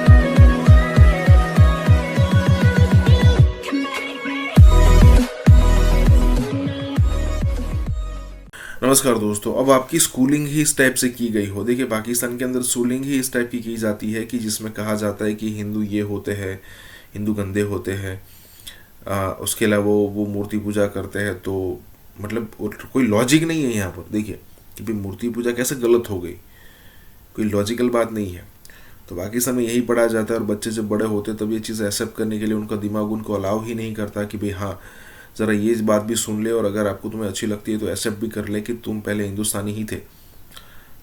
नमस्कार दोस्तों, अब आपकी स्कूलिंग ही इस टाइप से की गई हो। देखिए, पाकिस्तान के अंदर स्कूलिंग ही इस टाइप की जाती है कि जिसमें कहा जाता है कि हिंदू ये होते हैं, हिंदू गंदे होते हैं, उसके अलावा वो मूर्ति पूजा करते हैं। तो मतलब कोई लॉजिक नहीं है यहाँ पर। देखिए कि भाई मूर्ति पूजा कैसे गलत हो गई, कोई लॉजिकल बात नहीं है। तो पाकिस्तान में यही पढ़ाया जाता है, और बच्चे जब बड़े होते तब ये चीज़ एक्सेप्ट करने के लिए उनका दिमाग उनको अलाउ ही नहीं करता कि भाई हाँ, ज़रा ये बात भी सुन ले, और अगर आपको तुम्हें अच्छी लगती है तो एक्सेप्ट भी कर ले कि तुम पहले हिंदुस्तानी ही थे,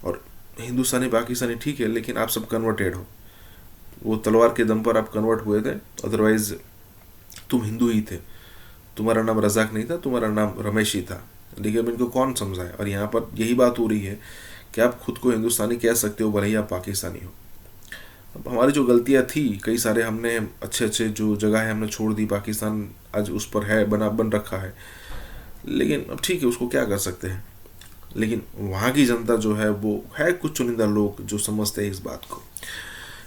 और हिंदुस्तानी पाकिस्तानी ठीक है, लेकिन आप सब कन्वर्टेड हो। वो तलवार के दम पर आप कन्वर्ट हुए थे, अदरवाइज तुम हिंदू ही थे। तुम्हारा नाम रज़ाक नहीं था, तुम्हारा नाम रमेश ही था। लेकिन अब इनको कौन समझाए? और यहाँ पर यही बात हो रही है कि आप खुद को हिंदुस्तानी कह सकते हो भले ही आप पाकिस्तानी हो। अब हमारी जो गलतियाँ थी, कई सारे हमने अच्छे जो जगह है हमने छोड़ दी। पाकिस्तान आज उस पर है, बन रखा है, लेकिन अब ठीक है, उसको क्या कर सकते हैं। लेकिन वहाँ की जनता जो है वो है कुछ चुनिंदा लोग जो समझते हैं इस बात को।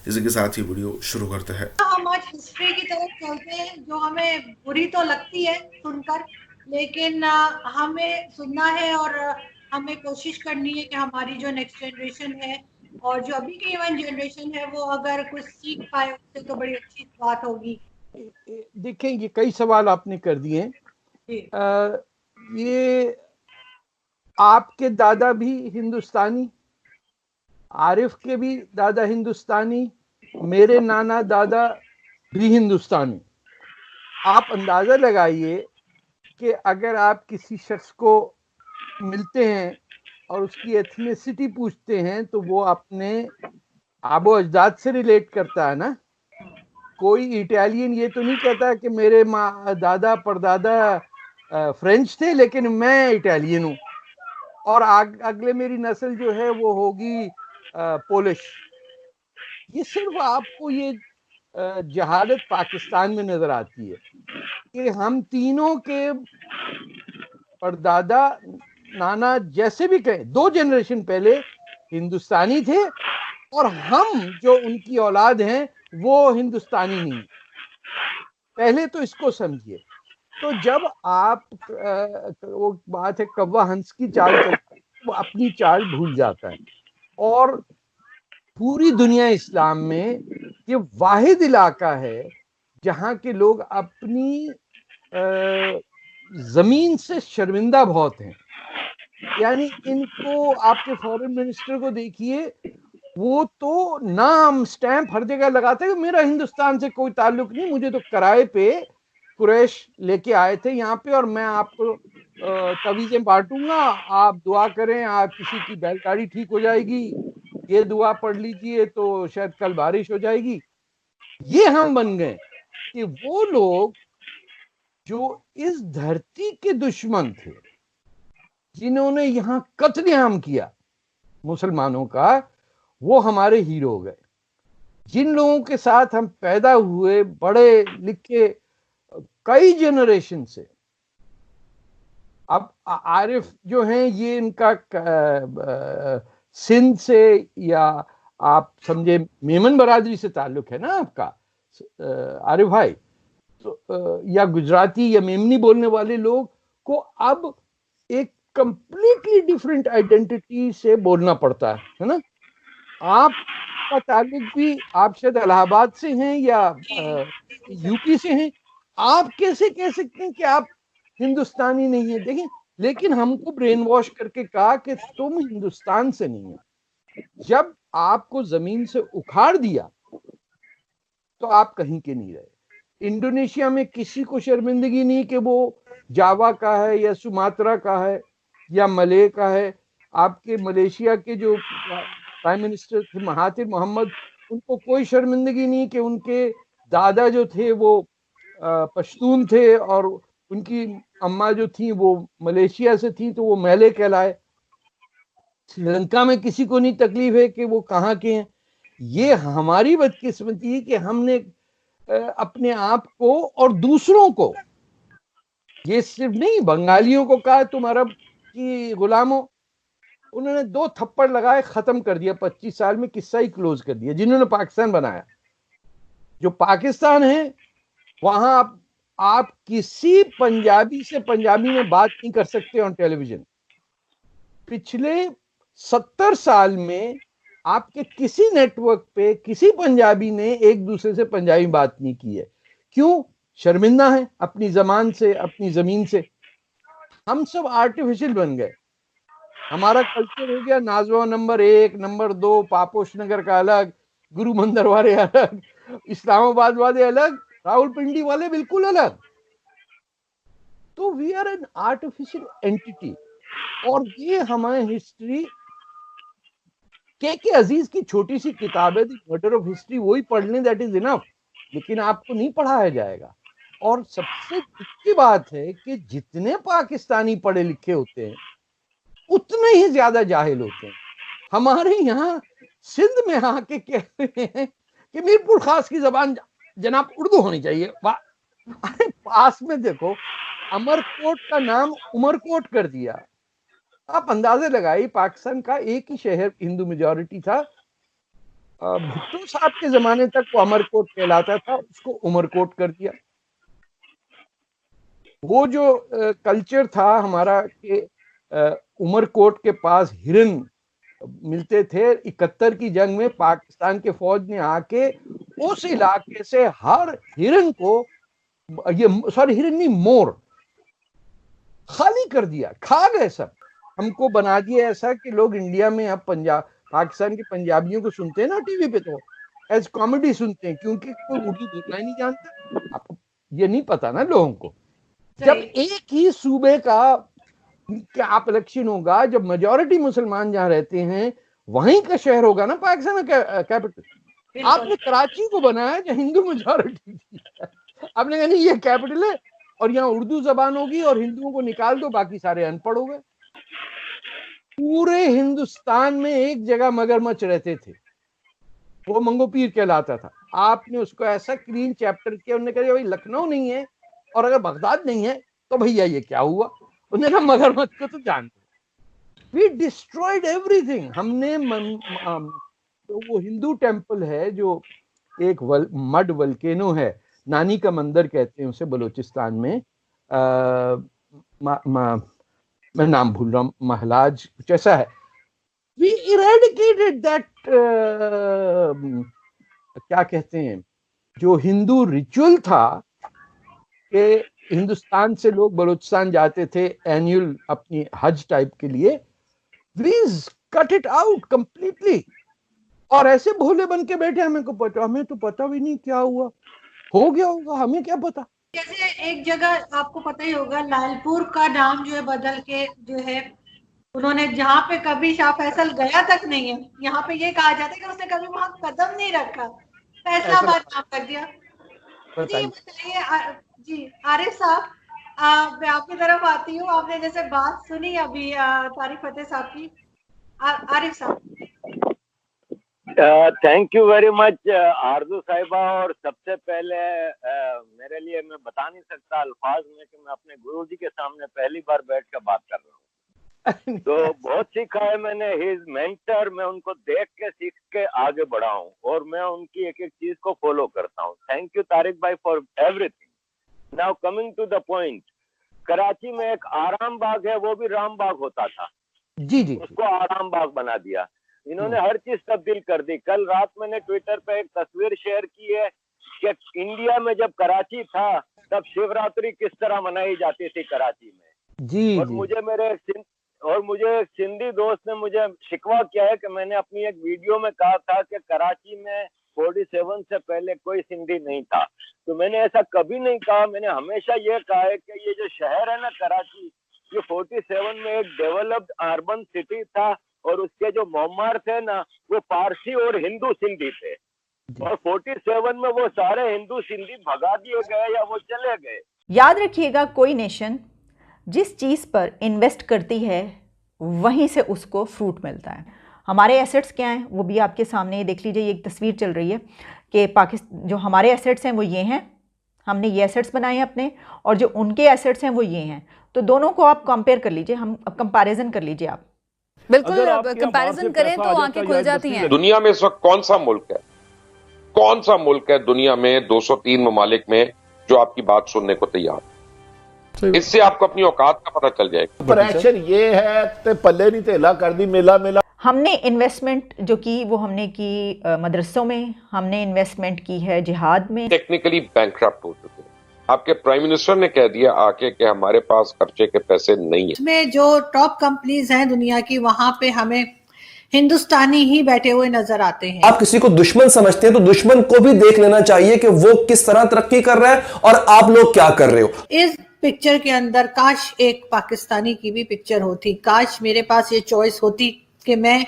इसी के साथ ही वीडियो शुरू करते हैं। हम आज हिस्ट्री की तरफ चलते हैं, जो हमें बुरी तो लगती है सुनकर, लेकिन हमें सुनना है और हमें कोशिश करनी है कि हमारी जो नेक्स्ट जनरेशन है और जो अभी की यंग जनरेशन है वो अगर कुछ सीख पाए उससे तो बड़ी अच्छी बात होगी। देखें, ये कई सवाल आपने कर दिए। ये आपके दादा भी हिंदुस्तानी, आरिफ के भी दादा हिंदुस्तानी, मेरे नाना दादा भी हिंदुस्तानी। आप अंदाज़ा लगाइए कि अगर आप किसी शख्स को मिलते हैं और उसकी एथनिसिटी पूछते हैं तो वो अपने आबो अजदाद से रिलेट करता है ना। कोई इटालियन ये तो नहीं कहता कि मेरे दादा परदादा फ्रेंच थे लेकिन मैं इटालियन हूँ, और अगले मेरी नस्ल जो है वो होगी पोलिश। ये सिर्फ आपको ये जहालत पाकिस्तान में नजर आती है कि हम तीनों के परदादा नाना जैसे भी कहें 2 जनरेशन पहले हिंदुस्तानी थे, और हम जो उनकी औलाद हैं वो हिंदुस्तानी नहीं। पहले तो इसको समझिए। तो जब आप वो बात है कौवा हंस की चाल चलती है, वो अपनी चाल भूल जाता है। और पूरी दुनिया इस्लाम में ये वाहिद इलाका है जहाँ के लोग अपनी ज़मीन से शर्मिंदा बहुत हैं। यानी इनको, आपके फॉरेन मिनिस्टर को देखिए, वो तो नाम स्टैंप हर जगह लगाते हैं, मेरा हिंदुस्तान से कोई ताल्लुक नहीं, मुझे तो किराए पे कुरैश लेके आए थे यहाँ पे और मैं आपको तवीज़ें बांटूंगा, आप दुआ करें, आप किसी की बैलगाड़ी ठीक हो जाएगी, ये दुआ पढ़ लीजिए तो शायद कल बारिश हो जाएगी। ये हम बन गए कि वो लोग जो इस धरती के दुश्मन थे, जिन्होंने यहाँ कत्लेआम किया मुसलमानों का, वो हमारे हीरो हो गए। जिन लोगों के साथ हम पैदा हुए, बड़े लिखे कई जनरेशन से, अब आरिफ जो हैं ये इनका सिंध से या आप समझे मेमन बरादरी से ताल्लुक है ना आपका आरिफ भाई, तो या गुजराती या मेमनी बोलने वाले लोग को अब एक कंप्लीटली डिफरेंट आइडेंटिटी से बोलना पड़ता है ना। आपका ताल्लुक भी, आप शायद इलाहाबाद से हैं या यूपी से हैं, आप कैसे कह सकते हैं कि आप हिंदुस्तानी नहीं है? देखिए, लेकिन हमको ब्रेन वॉश करके कहा कि तुम हिंदुस्तान से नहीं है। जब आपको जमीन से उखाड़ दिया तो आप कहीं के नहीं रहे। इंडोनेशिया में किसी को शर्मिंदगी नहीं कि वो जावा का है या सुमात्रा का है या मले का है। आपके मलेशिया के जो प्राइम मिनिस्टर थे महातिर मोहम्मद, उनको कोई शर्मिंदगी नहीं कि उनके दादा जो थे वो पश्तून थे और उनकी अम्मा जो थी वो मलेशिया से थी, तो वो मैले कहलाए। श्रीलंका में किसी को नहीं तकलीफ है कि वो कहाँ के हैं। ये हमारी बदकिस्मती है कि हमने अपने आप को और दूसरों को, ये सिर्फ नहीं बंगालियों को कहा तुम अरब की गुलामों, उन्होंने 2 थप्पड़ लगाए, खत्म कर दिया। 25 साल में किस्सा ही क्लोज कर दिया। जिन्होंने पाकिस्तान बनाया, जो पाकिस्तान है वहां आप किसी पंजाबी से पंजाबी में बात नहीं कर सकते ऑन टेलीविजन। पिछले 70 साल में आपके किसी नेटवर्क पे किसी पंजाबी ने एक दूसरे से पंजाबी बात नहीं की है। क्यों? शर्मिंदा है अपनी जबान से, अपनी जमीन से। हम सब आर्टिफिशियल बन गए। हमारा कल्चर हो गया नाजवा नंबर 1, नंबर 2, पापोश नगर का अलग, गुरु मंदिर वाले अलग, इस्लामाबाद वाले अलग, रावलपिंडी वाले बिल्कुल अलग। तो we are an artificial entity. और ये हमारे हिस्ट्री के अजीज की छोटी सी किताब है द मर्डर ऑफ हिस्ट्री, वही पढ़ लें, दैट इज इनफ। लेकिन आपको नहीं पढ़ाया जाएगा। और सबसे दुख की बात है कि जितने पाकिस्तानी पढ़े लिखे होते हैं उतने ही ज्यादा जाहिल होते हैं। हमारे यहाँ सिंध में आके कह रहे हैं कि मीरपुर खास की जबान जनाब उर्दू होनी चाहिए। अरे पास में देखो, अमरकोट का नाम उमरकोट कर दिया। आप अंदाजे लगाइए, पाकिस्तान का एक ही शहर हिंदू मेजॉरिटी था, भुट्टो साहब के जमाने तक वो अमरकोट कहलाता था, उसको उमरकोट कर दिया। वो जो कल्चर था हमारा कि उमरकोट के पास हिरन मिलते थे, 71 की जंग में पाकिस्तान के फौज ने आके उस इलाके से हर हिरन को, ये सॉरी हिरन नहीं, मोर खाली कर दिया, खा गए सब। हमको बना दिया ऐसा कि लोग इंडिया में अब पाकिस्तान के पंजाबियों को सुनते हैं ना टीवी पे, तो एज कॉमेडी सुनते हैं, क्योंकि कोई उर्दू बोलना ही नहीं जानता। आपको ये नहीं पता ना लोगों को। जब एक ही सूबे का क्या आप इलेक्शन होगा, जब मेजॉरिटी मुसलमान जहां रहते हैं वहीं का शहर होगा ना पाकिस्तान का कैपिटल। आपने कराची को बनाया जो हिंदू मेजॉरिटी थी, आपने कहा नहीं ये कैपिटल है और यहाँ उर्दू जबान होगी और हिंदुओं को निकाल दो, बाकी सारे अनपढ़ हो गए। पूरे हिंदुस्तान में एक जगह मगरमच्छ रहते थे, वो मंगोपीर कहलाता था। आपने उसको ऐसा क्लीन चैप्टर किया, उन्होंने कहा भाई लखनऊ नहीं है और अगर बगदाद नहीं है तो भैया ये क्या हुआ। उन्होंने कहा मगरमच्छ को तो जानते। We destroyed everything. हमने तो वो हिंदू टेम्पल है जो एक मड वल्केनो है, नानी का मंदिर कहते हैं उसे बलूचिस्तान में, मैं नाम भूल रहा हूँ, महलाज कुछ ऐसा है। वी इरेडिकेटेड दैट, क्या कहते हैं, जो हिंदू रिचुअल था कि हिंदुस्तान से लोग बलूचिस्तान जाते थे एनुअल अपनी हज टाइप के लिए, we cut it out completely. और ऐसे भोले बन के बैठे, हमें तो पता भी नहीं क्या हुआ, हो गया होगा, हमें क्या पता। जैसे एक जगह आपको पता ही होगा, लालपुर का नाम जो है बदल के जो है उन्होंने, जहाँ पे कभी शाह फैसल गया तक नहीं है, यहाँ पे ये कहा जाता है कि उसने कभी वहां कदम नहीं रखा, फैसलाबाद नाम रख दिया। जी बताइए जी आरिफ साहब, मैं आपकी तरफ आती हूँ। आपने जैसे बात सुनी अभी तारिक फतेह साहब की, आरिफ साहब। थैंक यू वेरी मच आरजू साहिबा। और सबसे पहले मेरे लिए, मैं बता नहीं सकता अल्फाज में कि मैं अपने गुरुजी के सामने पहली बार बैठ कर बात कर रहा हूँ। तो बहुत सीखा है मैंने, ही इज मेंटर। मैं उनको देख के सीख के आगे बढ़ा हूँ और मैं उनकी एक एक चीज को फॉलो करता हूँ। थैंक यू तारिक भाई for everything. Now coming to the point, Karachi में एक आराम बाग है, वो भी राम बाग होता था जी, उसको आराम बाग बना दिया। इन्होंने हर चीज तब्दील कर दी। कल रात मैंने ट्विटर पे एक तस्वीर शेयर की है कि इंडिया में जब कराची था तब शिवरात्रि किस तरह मनाई जाती थी कराची में। जी, और मुझे एक सिंधी दोस्त ने मुझे शिकवा किया है कि मैंने अपनी एक वीडियो में कहा था कि कराची में 47 से पहले कोई सिंधी नहीं था। तो मैंने ऐसा कभी नहीं कहा। मैंने हमेशा ये कहा है कि ये जो शहर है ना कराची, ये 47 में एक डेवलप्ड अर्बन सिटी था और उसके जो मोहम्मर थे ना, वो पारसी और हिंदू सिंधी थे। और 47 में वो सारे हिंदू सिंधी भगा दिए गए या वो चले गए। याद रखिएगा, कोई नेशन जिस चीज़ पर इन्वेस्ट करती है वहीं से उसको फ्रूट मिलता है। हमारे एसेट्स क्या हैं वो भी आपके सामने ही देख लीजिए। ये एक तस्वीर चल रही है कि पाकिस्तान, जो हमारे एसेट्स हैं वो ये हैं, हमने ये एसेट्स बनाए हैं अपने, और जो उनके एसेट्स हैं वो ये हैं। तो दोनों को आप कंपेयर कर लीजिए, हम कंपैरिजन कर लीजिए आप। बिल्कुल कंपैरिजन करें तो आंखें खुल जाती हैं। दुनिया में इस वक्त कौन सा मुल्क है दुनिया में 203 ममालिक में जो आपकी बात सुनने को तैयार? इससे आपको अपनी औकात का पता चल जाएगा। प्रेशर ये है ते पल्ले नहीं तेला कर दी मेला। हमने इन्वेस्टमेंट जो की वो हमने की मदरसों में, हमने इन्वेस्टमेंट की है जिहाद में। टेक्निकली बैंकक्रप्ट हो चुके हैं। आपके प्राइम मिनिस्टर ने कह दिया आके कि हमारे पास खर्चे के पैसे नहीं है। इसमें जो टॉप कंपनीज हैं दुनिया की, वहां पे हमें हिंदुस्तानी ही बैठे हुए नजर आते हैं। आप किसी को दुश्मन समझते हैं तो दुश्मन को भी देख लेना चाहिए कि वो किस तरह तरक्की कर रहा है और आप लोग क्या कर रहे हो। इस पिक्चर के अंदर काश एक पाकिस्तानी की भी पिक्चर होती, काश मेरे पास ये चॉइस होती कि मैं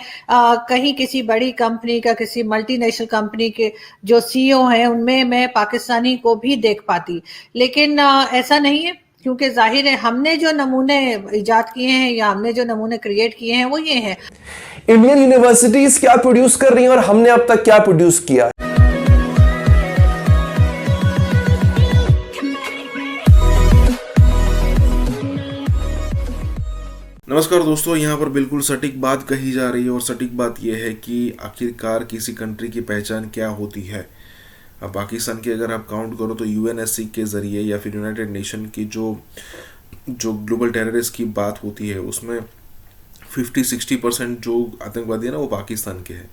कहीं किसी बड़ी कंपनी का, किसी मल्टीनेशनल कंपनी के जो सीईओ हैं उनमें मैं पाकिस्तानी को भी देख पाती। लेकिन ऐसा नहीं है, क्योंकि जाहिर है हमने जो नमूने इजाद किए हैं या हमने जो नमूने क्रिएट किए हैं वो ये हैं। इंडियन यूनिवर्सिटीज क्या प्रोड्यूस कर रही हैं और हमने अब तक क्या प्रोड्यूस किया है। नमस्कार दोस्तों, यहाँ पर बिल्कुल सटीक बात कही जा रही है और सटीक बात यह है कि आखिरकार किसी कंट्री की पहचान क्या होती है। अब पाकिस्तान की अगर आप काउंट करो तो यूएनएससी के ज़रिए या फिर यूनाइटेड नेशन की जो ग्लोबल टेररिस्ट की बात होती है उसमें 50-60% जो आतंकवादी है ना वो पाकिस्तान के हैं,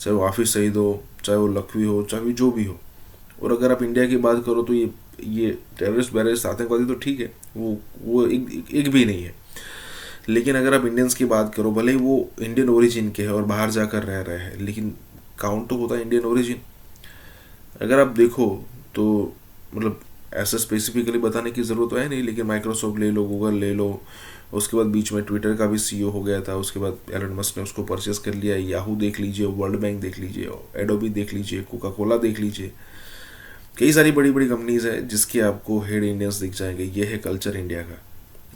चाहे वो हाफिज सईद हो, चाहे वो लखवी हो, चाहे जो भी हो। और अगर आप इंडिया की बात करो तो ये टेररिस्ट आतंकवादी तो ठीक है, वो एक भी नहीं है। लेकिन अगर आप इंडियंस की बात करो, भले ही वो इंडियन ओरिजिन के हैं और बाहर जाकर रह रहे हैं, लेकिन काउंट तो होता है इंडियन ओरिजिन। अगर आप देखो तो मतलब ऐसा स्पेसिफिकली बताने की ज़रूरत तो है नहीं, लेकिन माइक्रोसॉफ्ट ले लो, गूगल ले लो, उसके बाद बीच में ट्विटर का भी सीईओ हो गया था, उसके बाद एलन मस्क ने उसको परचेस कर लिया। याहू देख लीजिए, वर्ल्ड बैंक देख लीजिए, एडोबी देख लीजिए, कोका कोला देख लीजिए, कई सारी बड़ी बड़ी कंपनीज हैं जिसके आपको हेड इंडियंस दिख जाएंगे। ये है कल्चर इंडिया का।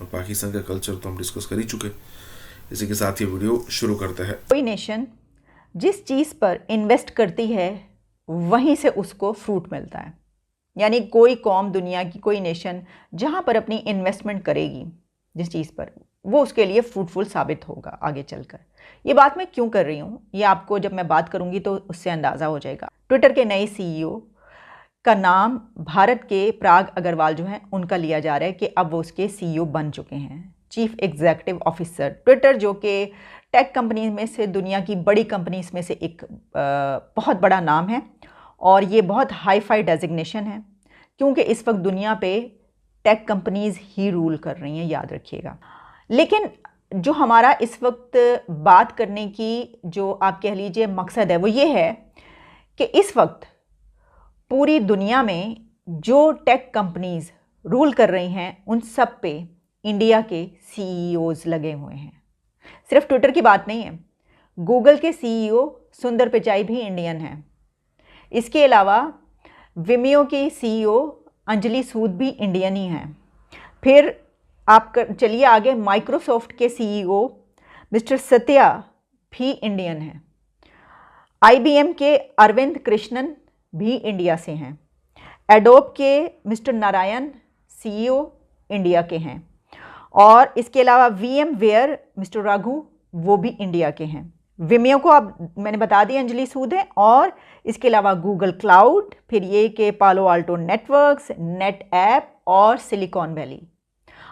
और पाकिस्तान का कल्चर तो हम डिस्कस कर ही चुके। इसी के साथ ये वीडियो शुरू करते हैं। कोई नेशन जिस चीज़ पर इन्वेस्ट करती है वहीं से उसको फ्रूट मिलता है। यानी कोई कौम, दुनिया की कोई नेशन जहाँ पर अपनी इन्वेस्टमेंट करेगी जिस चीज़ पर, वो उसके लिए फ्रूटफुल साबित होगा आगे चलकर। ये बात मैं क्यों कर रही हूँ, ये आपको जब मैं बात करूँगी तो उससे अंदाज़ा हो जाएगा। ट्विटर के नए सीईओ का नाम भारत के पराग अग्रवाल जो हैं उनका लिया जा रहा है कि अब वो उसके सीईओ बन चुके हैं, चीफ एग्जीक्यूटिव ऑफिसर। ट्विटर जो कि टेक कंपनी में से, दुनिया की बड़ी कंपनीज में से एक बहुत बड़ा नाम है और ये बहुत हाई फाई डेजिग्नेशन है, क्योंकि इस वक्त दुनिया पे टेक कंपनीज ही रूल कर रही हैं, याद रखिएगा। लेकिन जो हमारा इस वक्त बात करने की जो आप कह लीजिए मकसद है वो ये है कि इस वक्त पूरी दुनिया में जो टेक कंपनीज रूल कर रही हैं उन सब पे इंडिया के सीईओज लगे हुए हैं। सिर्फ ट्विटर की बात नहीं है, गूगल के सीईओ सुंदर पिचाई भी इंडियन हैं। इसके अलावा विमियो की सीईओ अंजलि सूद भी इंडियन ही हैं। फिर आप चलिए आगे, माइक्रोसॉफ्ट के सीईओ मिस्टर सत्या भी इंडियन हैं। IBM के अरविंद कृष्णन भी इंडिया से हैं। एडोब के मिस्टर नारायण सीईओ इंडिया के हैं। और इसके अलावा VMware मिस्टर राघु वो भी इंडिया के हैं। विमियो को अब मैंने बता दिया अंजलि सूद है। और इसके अलावा गूगल क्लाउड, फिर ये कि पालो आल्टो नेटवर्क्स, नेट ऐप और सिलिकॉन वैली।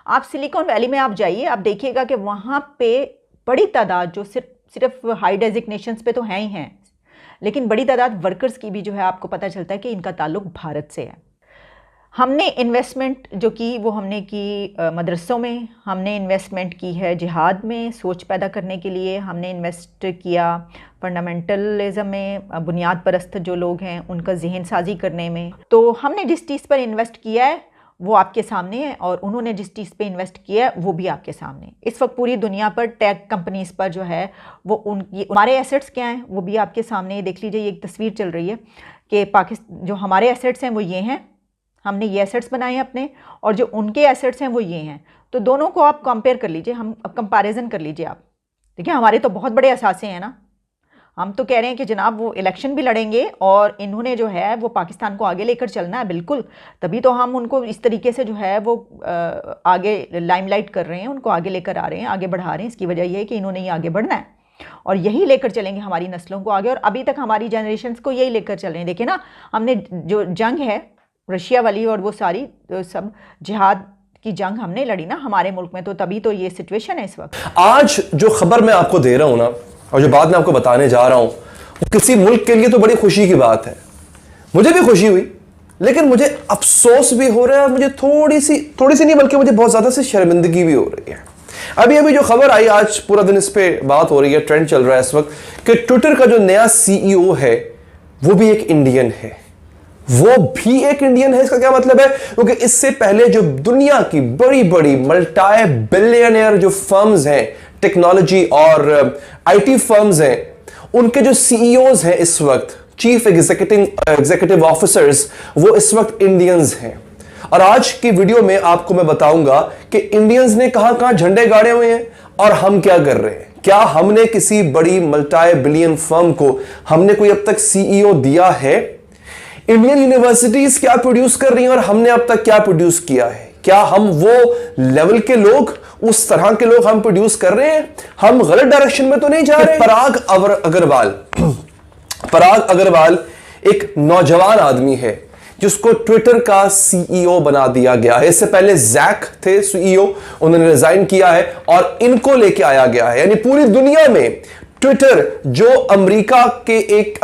आप सिलिकॉन वैली में आप जाइए, आप देखिएगा कि वहाँ पे बड़ी तादाद जो सिर्फ हाई डेजिग्नेशंस पे तो हैं ही हैं, लेकिन बड़ी तादाद वर्कर्स की भी जो है आपको पता चलता है कि इनका ताल्लुक भारत से है। हमने इन्वेस्टमेंट जो की वो हमने की मदरसों में, हमने इन्वेस्टमेंट की है जिहाद में सोच पैदा करने के लिए, हमने इन्वेस्ट किया फंडामेंटलिज्म में, बुनियाद परस्त जो लोग हैं उनका जहन साजी करने में। तो हमने जिस चीज़ पर इन्वेस्ट किया है वो आपके सामने है और उन्होंने जिस चीज़ पे इन्वेस्ट किया है वो भी आपके सामने। इस वक्त पूरी दुनिया पर टेक कंपनीज पर जो है वो उनकी हमारे एसेट्स क्या हैं वो भी आपके सामने देख लीजिए। ये एक तस्वीर चल रही है कि पाकिस्तान जो हमारे एसेट्स हैं वो ये हैं, हमने ये एसेट्स बनाए हैं अपने, और जो उनके एसेट्स हैं वो ये हैं। तो दोनों को आप कंपेयर कर लीजिए, हम कंपैरिजन कर लीजिए आप। देखिए हमारे तो बहुत बड़े असासे हैं ना, हम तो कह रहे हैं कि जनाब वो इलेक्शन भी लड़ेंगे और इन्होंने जो है वो पाकिस्तान को आगे लेकर चलना है, बिल्कुल। तभी तो हम उनको इस तरीके से जो है वो आगे लाइमलाइट कर रहे हैं, उनको आगे लेकर आ रहे हैं, आगे बढ़ा रहे हैं। इसकी वजह यह है कि इन्होंने ही आगे बढ़ना है और यही लेकर चलेंगे हमारी नस्लों को आगे। और अभी तक हमारी जनरेशन्स को यही लेकर चल रहे हैं। देखिए ना, हमने जो जंग है रशिया वाली और वो सारी तो सब जिहाद की जंग हमने लड़ी ना हमारे मुल्क में, तो तभी तो ये सिचुएशन है इस वक्त। आज जो खबर मैं आपको दे रहा हूं ना और जो बात मैं आपको बताने जा रहा हूं वो किसी मुल्क के लिए तो बड़ी खुशी की बात है। मुझे भी खुशी हुई, लेकिन मुझे अफसोस भी हो रहा है। मुझे थोड़ी सी नहीं बल्कि मुझे बहुत ज्यादा से शर्मिंदगी भी हो रही है। अभी जो खबर आई, आज पूरा दिन इस पे बात हो रही है, ट्रेंड चल रहा है इस वक्त कि ट्विटर का जो नया सीईओ है वो भी एक इंडियन है। वो भी एक इंडियन है। इसका क्या मतलब है? क्योंकि इससे पहले जो दुनिया की बड़ी बड़ी मल्टी बिलियनियर जो फर्म्स हैं, टेक्नोलॉजी और आईटी फर्म्स हैं, उनके जो सीईओज हैं इस वक्त, चीफ एग्जीक्यूटिव ऑफिसर्स, वो इस वक्त इंडियंस हैं। और आज की वीडियो में आपको मैं बताऊंगा कि इंडियंस ने कहां झंडे गाड़े हुए हैं और हम क्या कर रहे हैं। क्या हमने किसी बड़ी मल्टी बिलियन फर्म को हमने कोई अब तक सीईओ दिया है? इंडियन यूनिवर्सिटीज क्या प्रोड्यूस कर रही हैं और हमने अब तक क्या प्रोड्यूस किया है? क्या हम वो लेवल के लोग, उस तरह के लोग हम प्रोड्यूस कर रहे हैं? हम गलत डायरेक्शन में तो नहीं जा रहे? पराग अग्रवाल एक नौजवान आदमी है जिसको ट्विटर का सीईओ बना दिया गया है। इससे पहले जैक थे सीईओ, उन्होंने रिजाइन किया है और इनको लेके आया गया है। यानी पूरी दुनिया में ट्विटर जो अमेरिका के एक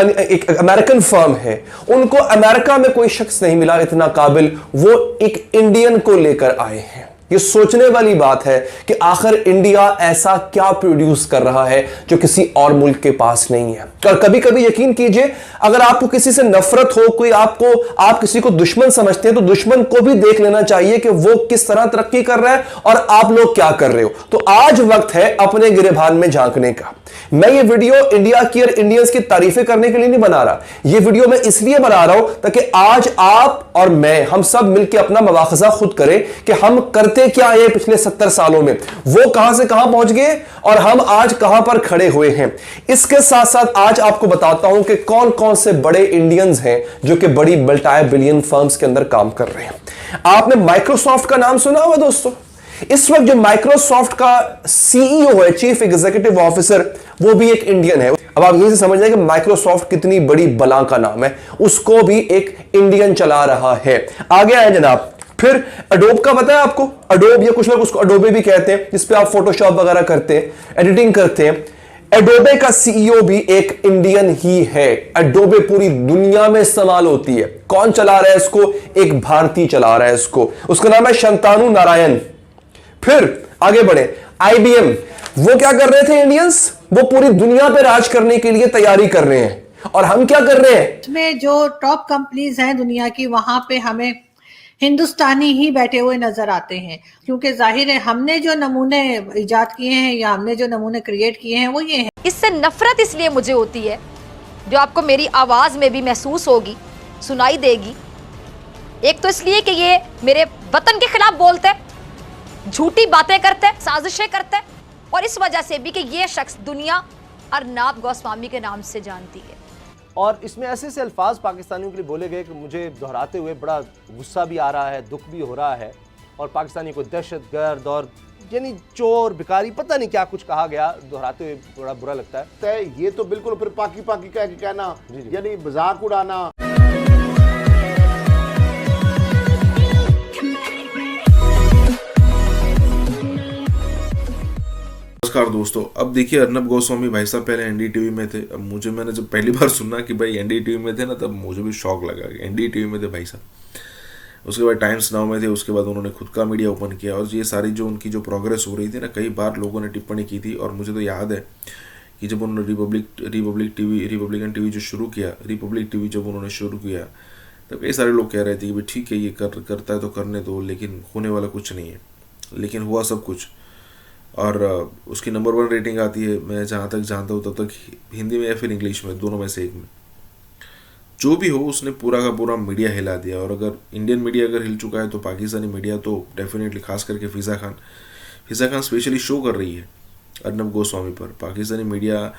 अमेरिकन फर्म है, उनको अमेरिका में कोई शख्स नहीं मिला इतना काबिल, वो एक इंडियन को लेकर आए हैं। ये सोचने वाली बात है कि आखिर इंडिया ऐसा क्या प्रोड्यूस कर रहा है जो किसी और मुल्क के पास नहीं है। और कभी कभी यकीन कीजिए, अगर आपको किसी से नफरत हो, आप किसी को दुश्मन समझते हैं, तो दुश्मन को भी देख लेना चाहिए कि वो किस तरह तरक्की कर रहा है और आप लोग क्या कर रहे हो। तो आज वक्त है अपने गिरेबान में झांकने का। मैं ये वीडियो इंडिया की और इंडियंस की तारीफें करने के लिए नहीं बना रहा। ये वीडियो मैं इसलिए बना रहा हूं ताकि आज आप और मैं, हम सब मिलकर अपना मुआखजा खुद करें कि हम करते क्या है पिछले 70 सालों में, वो कहां से कहां पहुंच गए और हम आज कहां पर खड़े हुए हैं। इसके साथ साथ आज आपको बताता हूं कि कौन कौन से बड़े इंडियंस हैं जो कि बड़ी मल्टी बिलियन फर्म्स के अंदर काम कर रहे हैं। आपने माइक्रोसॉफ्ट का नाम सुना होगा दोस्तों। इस वक्त जो माइक्रोसॉफ्ट का सीईओ है, चीफ एग्जीक्यूटिव ऑफिसर, वो भी एक इंडियन है। अब आप यहीं से समझ जाए कि माइक्रोसॉफ्ट कितनी बड़ी बला का नाम है, उसको भी एक इंडियन चला रहा है। आगे आए जनाब। फिर एडोब का पता है आपको? एडोब, या कुछ लोग उसको एडोबे भी कहते हैं, जिसपे आप फोटोशॉप वगैरह करते हैं, एडिटिंग करते हैं। एडोबे का सीईओ भी एक इंडियन ही है। एडोबे पूरी दुनिया में इस्तेमाल होती है। कौन चला रहा है इसको? एक भारतीय चला रहा है इसको। उसका नाम है शंतानु नारायण। फिर आगे बढ़े। IBM, वो क्या कर रहे थे इंडियंस? वो पूरी दुनिया पे राज करने के लिए तैयारी कर रहे हैं, और हम क्या कर रहे हैं? इसमें जो टॉप कंपनीज हैं दुनिया की, वहां पे हमें हिंदुस्तानी ही बैठे हुए नजर आते हैं, क्योंकि जाहिर है हमने जो नमूने इजाद किए हैं या हमने जो नमूने क्रिएट किए हैं वो ये हैं। इससे नफरत इसलिए मुझे होती है जो आपको मेरी आवाज में भी महसूस होगी, सुनाई देगी। एक तो इसलिए कि ये मेरे वतन के खिलाफ बोलते हैं, झूठी बातें करते हैं, साजिशें करते हैं, और इस वजह से भी कि ये शख्स दुनिया अर्नब गोस्वामी के नाम से जानती है। और इसमें ऐसे ऐसे अल्फाज पाकिस्तानियों के लिए बोले गए कि मुझे दोहराते हुए बड़ा गुस्सा भी आ रहा है, दुख भी हो रहा है, और पाकिस्तानी को दहशतगर्द और यानी चोर, भिखारी, पता नहीं क्या कुछ कहा गया, दोहराते हुए बड़ा बुरा लगता है। ये तो बिल्कुल फिर पाकी पाकी कह के कहना, यानी मजाक उड़ाना। नमस्कार दोस्तों, अब देखिए अर्नब गोस्वामी भाई साहब पहले NDTV में थे। अब मैंने जब पहली बार सुना कि भाई NDTV में थे ना, तब मुझे भी शौक लगा कि NDTV में थे भाई साहब। उसके बाद टाइम्स नाउ में थे, उसके बाद उन्होंने खुद का मीडिया ओपन किया, और ये सारी जो उनकी जो प्रोग्रेस हो रही थी ना, कई बार लोगों ने टिप्पणी की थी। और मुझे तो याद है कि जब उन्होंने रिपब्लिकन टीवी जो शुरू किया, रिपब्लिक टीवी जब उन्होंने शुरू किया, तब कई सारे लोग कह रहे थे कि भाई ठीक है, ये करता है तो करने दो, लेकिन होने वाला कुछ नहीं है। लेकिन हुआ सब कुछ, और उसकी नंबर 1 रेटिंग आती है, मैं जहाँ तक जानता हूँ तब तक हिंदी में या फिर इंग्लिश में, दोनों में से एक में। जो भी हो, उसने पूरा का पूरा मीडिया हिला दिया। और अगर इंडियन मीडिया अगर हिल चुका है तो पाकिस्तानी मीडिया तो डेफिनेटली, खास करके फिज़ा खान स्पेशली शो कर रही है अर्नब गोस्वामी पर। पाकिस्तानी मीडिया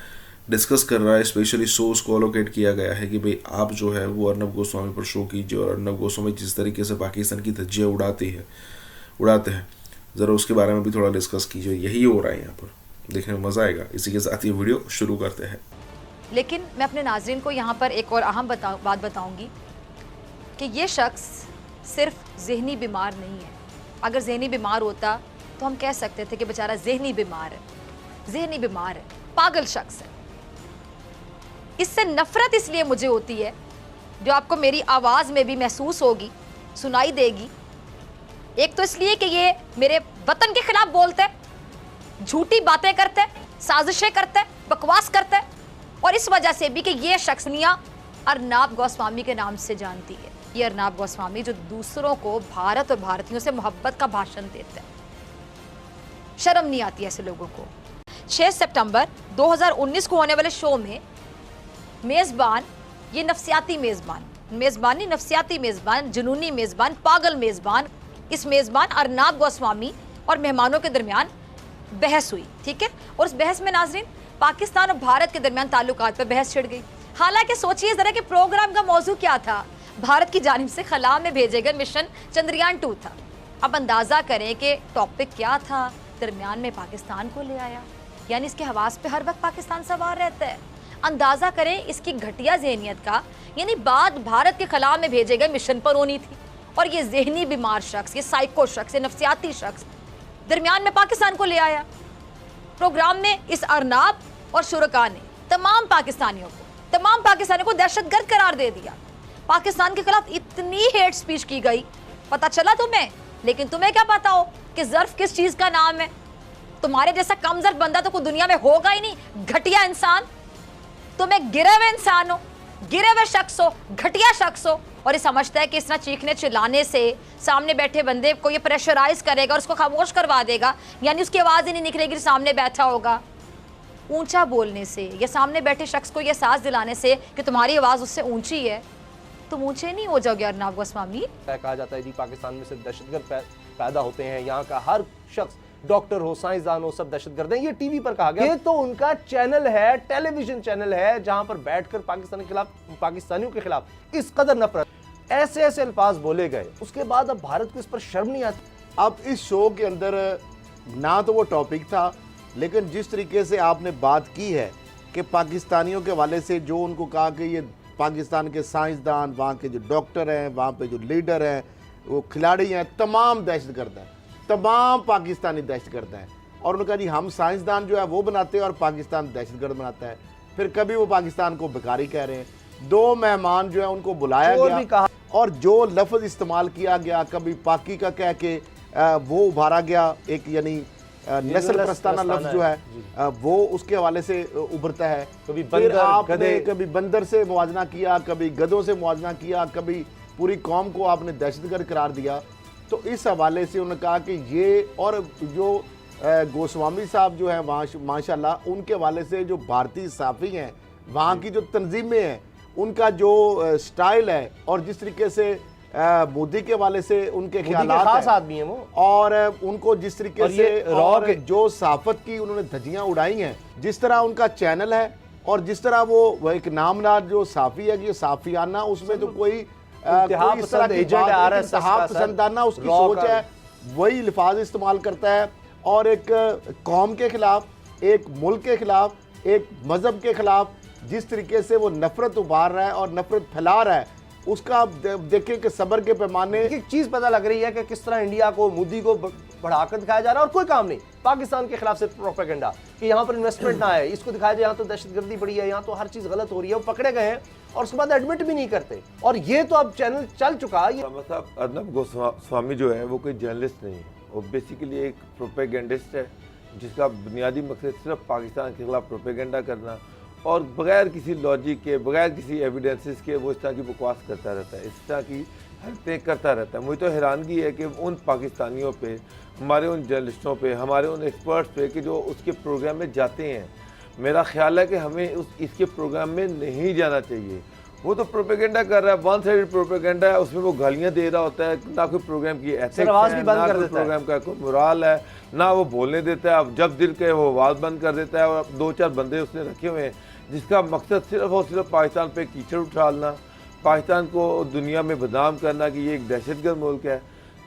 डिस्कस कर रहा है, स्पेशली शो उसको अलोकेट किया गया है कि भाई आप जो है वो अर्नब गोस्वामी पर शो कीजिए, और अर्नब गोस्वामी जिस तरीके से पाकिस्तान की धज्जियाँ उड़ाते हैं, ज़रा उसके बारे में भी थोड़ा डिस्कस कीजिए। यही हो रहा है यहाँ पर, देखने में मज़ा आएगा। इसी के साथ ये वीडियो शुरू करते हैं। लेकिन मैं अपने नाज़रीन को यहाँ पर एक और अहम बात बताऊँगी कि ये शख्स सिर्फ ज़हनी बीमार नहीं है। अगर ज़हनी बीमार होता तो हम कह सकते थे कि बेचारा ज़हनी बीमार है, पागल शख्स है। इससे नफरत इसलिए मुझे होती है जो आपको मेरी आवाज़ में भी महसूस होगी, सुनाई देगी। एक तो इसलिए कि ये मेरे वतन के खिलाफ बोलते हैं, झूठी बातें करते हैं, साजिशें करते हैं, बकवास करते हैं, और इस वजह से भी कि ये शख्स दुनिया अर्नब गोस्वामी के नाम से जानती है। ये अर्नब गोस्वामी जो दूसरों को भारत और भारतीयों से मोहब्बत का भाषण देते हैं, शर्म नहीं आती ऐसे लोगों को। 6 सितंबर 2019 को होने वाले शो में मेज़बान, ये नफसियाती मेज़बान, जुनूनी मेज़बान, पागल मेज़बान, इस मेज़बान अर्नब गोस्वामी और मेहमानों के दरमियान बहस हुई, ठीक है। और उस बहस में नाज़रीन पाकिस्तान और भारत के दरमियान ताल्लुकात पर बहस छिड़ गई। हालांकि सोचिए ज़रा कि प्रोग्राम का मौजू क्या था, भारत की जानिब से खला में भेजे गए मिशन चंद्रयान 2 था। अब अंदाज़ा करें कि टॉपिक क्या था, दरमियान में पाकिस्तान को ले आया, यानी इसके हवास पे हर वक्त पाकिस्तान सवार रहता है। अंदाज़ा करें इसकी घटिया ज़हनियत का, यानी बात भारत के खला में भेजे गए मिशन पर होनी थी, और ये ज़हनी बीमार शख्स, ये साइको शख्स, ये नफसियाती शख्स दरमियान में पाकिस्तान को ले आया। प्रोग्राम में इस अर्नब और शुरका ने तमाम पाकिस्तानियों को दहशतगर्द करार दे दिया। पाकिस्तान के खिलाफ इतनी हेट स्पीच की गई, पता चला तुम्हें, लेकिन तुम्हें क्या पता हो कि ज़र्फ किस चीज़ का नाम है? तुम्हारे जैसा कमज़र्फ बंदा तो कोई दुनिया में होगा ही नहीं, घटिया इंसान। तुम एक गिरे हुए इंसान हो, गिरे हुए शख्स हो, घटिया शख्स हो, और ये समझता है कि इस तरह चीखने चिल्लाने से सामने बैठे बंदे को ये प्रेशराइज करेगा और उसको खामोश करवा देगा, यानी उसकी आवाज़ ही नहीं निकलेगी सामने बैठा होगा। ऊंचा बोलने से या सामने बैठे शख्स को ये एहसास दिलाने से कि तुम्हारी आवाज़ उससे ऊंची है, तुम ऊंचे नहीं हो जाओगे अर्नब गोस्वामी। कहा जाता है जी पाकिस्तान में सिर्फ दहशतगर्द पैदा होते हैं, यहाँ का हर शख्स डॉक्टर हो, साइंसदान हो, सब दहशतगर्द हैं। ये टीवी पर कहा गया। ये तो उनका चैनल है, टेलीविजन चैनल है, जहां पर बैठकर पाकिस्तानियों के खिलाफ इस कदर नफरत, ऐसे ऐसे अल्फाज बोले गए। उसके बाद अब भारत को इस पर शर्म नहीं आती। अब इस शो के अंदर ना तो वो टॉपिक था, लेकिन जिस तरीके से आपने बात की है कि पाकिस्तानियों के हवाले से जो उनको कहा कि ये पाकिस्तान के साइंसदान, वहाँ के जो डॉक्टर हैं, वहाँ पे जो लीडर हैं, वो खिलाड़ी हैं, तमाम दहशतगर्द हैं, तमाम पाकिस्तानी दहशतगर्द हैं। और उन्होंने कहा जी हम साइंसदान जो है वो बनाते हैं और पाकिस्तान दहशतगर्द बनाता है। फिर कभी वो पाकिस्तान को भिखारी कह रहे हैं। 2 मेहमान जो है उनको बुलाया गया और जो लफ्ज़ इस्तेमाल किया गया, कभी पाकी का कह के वो उभारा गया, एक यानी नस्ल प्रस्ताना लफ्ज जो है वो उसके हवाले से उभरता है। कभी फिर बंदर, आपने कभी बंदर से मुआवजा किया, कभी गधों से मुआवजा किया, कभी पूरी कौम को आपने दहशतगर्द करार दिया। तो इस हवाले से उन्होंने कहा कि ये, और जो गोस्वामी साहब जो है वहाँ माशाल्लाह उनके हवाले से जो भारतीय सहाफ़ी हैं, वहाँ की जो तंजीमें हैं, उनका जो स्टाइल है और जिस तरीके से मोदी के वाले से उनके ख्यालात खास आदमी है वो, और उनको जिस तरीके से और जो सहाफत की उन्होंने धज्जियां उड़ाई हैं, जिस तरह उनका चैनल है और जिस तरह वो एक नामदार जो साफ़ी है कि साफ़ियाना, उसमें तो कोई इस तरह की पसंदाना उसकी सोच है, वही अल्फाज इस्तेमाल करता है और एक कौम के खिलाफ, एक मुल्क के खिलाफ, एक मजहब के खिलाफ जिस तरीके से वो नफरत उभार रहा है और नफरत फैला रहा है, उसका आप देखें कि सब्र के पैमाने। एक चीज पता लग रही है कि किस तरह इंडिया को, मोदी को बढ़ाकर दिखाया जा रहा है और कोई काम नहीं। पाकिस्तान के खिलाफ सिर्फ प्रोपेगेंडा कि यहाँ पर इन्वेस्टमेंट ना है, इसको दिखाया जाए यहाँ तो दहशतगर्दी बढ़ी है, यहाँ तो हर चीज गलत हो रही है। वो पकड़े गए हैं और उसके बाद एडमिट भी नहीं करते, और ये तो अब चैनल चल चुका है। अर्नब गोस्वामी जो है वो कोई जर्नलिस्ट नहीं है, वो बेसिकली एक प्रोपेगेंडिस्ट है जिसका बुनियादी मकसद सिर्फ पाकिस्तान के खिलाफ प्रोपेगेंडा करना और बगैर किसी लॉजिक के, बगैर किसी एविडेंसेस के वो इस तरह की बकवास करता रहता है, इस तरह की हरकतें करता रहता है। मुझे तो हैरानगी है कि उन पाकिस्तानियों पे, हमारे उन जर्नलिस्टों पे, हमारे उन एक्सपर्ट्स पे कि जो उसके प्रोग्राम में जाते हैं, मेरा ख्याल है कि हमें इसके प्रोग्राम में नहीं जाना चाहिए। वो तो प्रोपेगेंडा कर रहा है, वन साइडेड प्रोपेगेंडा है, उसमें वो गालियाँ दे रहा होता है, ना कोई प्रोग्राम की एथिक्स है, ना कोई प्रोग्राम का कोई मोराल है, ना वो बोलने देता है। अब जब दिल के वो आवाज़ बंद कर देता है और 2-4 बंदे उसने रखे हुए हैं जिसका मकसद सिर्फ और सिर्फ पाकिस्तान पे कीचड़ उछालना, पाकिस्तान को दुनिया में बदनाम करना कि ये एक दहशतगर्द मुल्क है।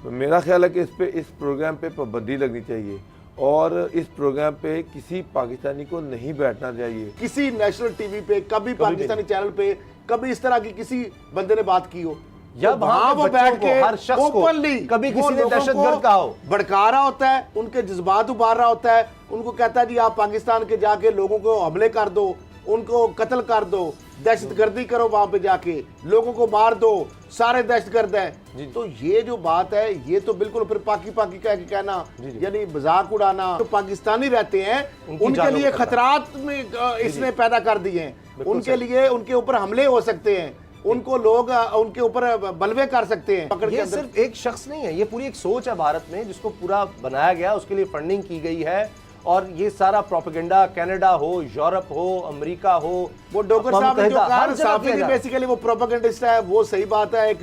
तो मेरा ख्याल है कि इस प्रोग्राम पे पाबंदी लगनी चाहिए और इस प्रोग्राम पे किसी पाकिस्तानी को नहीं बैठना चाहिए। किसी नेशनल टीवी पे कभी पाकिस्तानी चैनल पे कभी इस तरह की किसी बंदे ने बात की हो, या वहां वो बैठ के हर शख्स को कभी किसी ने दहशतगर्द कहा हो, भड़का रहा होता है, उनके जज्बात उबार रहा होता है, उनको कहता है जी आप पाकिस्तान के जाके लोगों को हमले कर दो, उनको कत्ल कर दो, दहशतगर्दी करो, वहां पे जाके लोगों को मार दो, सारे दहशतगर्द हैं। तो ये जो बात है ये तो बिल्कुल फिर पाकी कह के कहना, यानी मजाक उड़ाना। तो पाकिस्तानी रहते हैं उनके लिए खतरात में इसने पैदा कर दिए हैं, उनके लिए उनके ऊपर हमले हो सकते हैं, उनको लोग उनके ऊपर बलवे कर सकते हैं। ये सिर्फ एक शख्स नहीं है, ये पूरी एक सोच है भारत में जिसको पूरा बनाया गया, उसके लिए फंडिंग की गई है और ये सारा प्रोपेगेंडा कनाडा हो, यूरोप हो, अमेरिका हो, वो डॉक्टर साहब ने जो कहा साफी बेसिकली वो प्रोपेगेंडिस्ट है, वो सही बात है, एक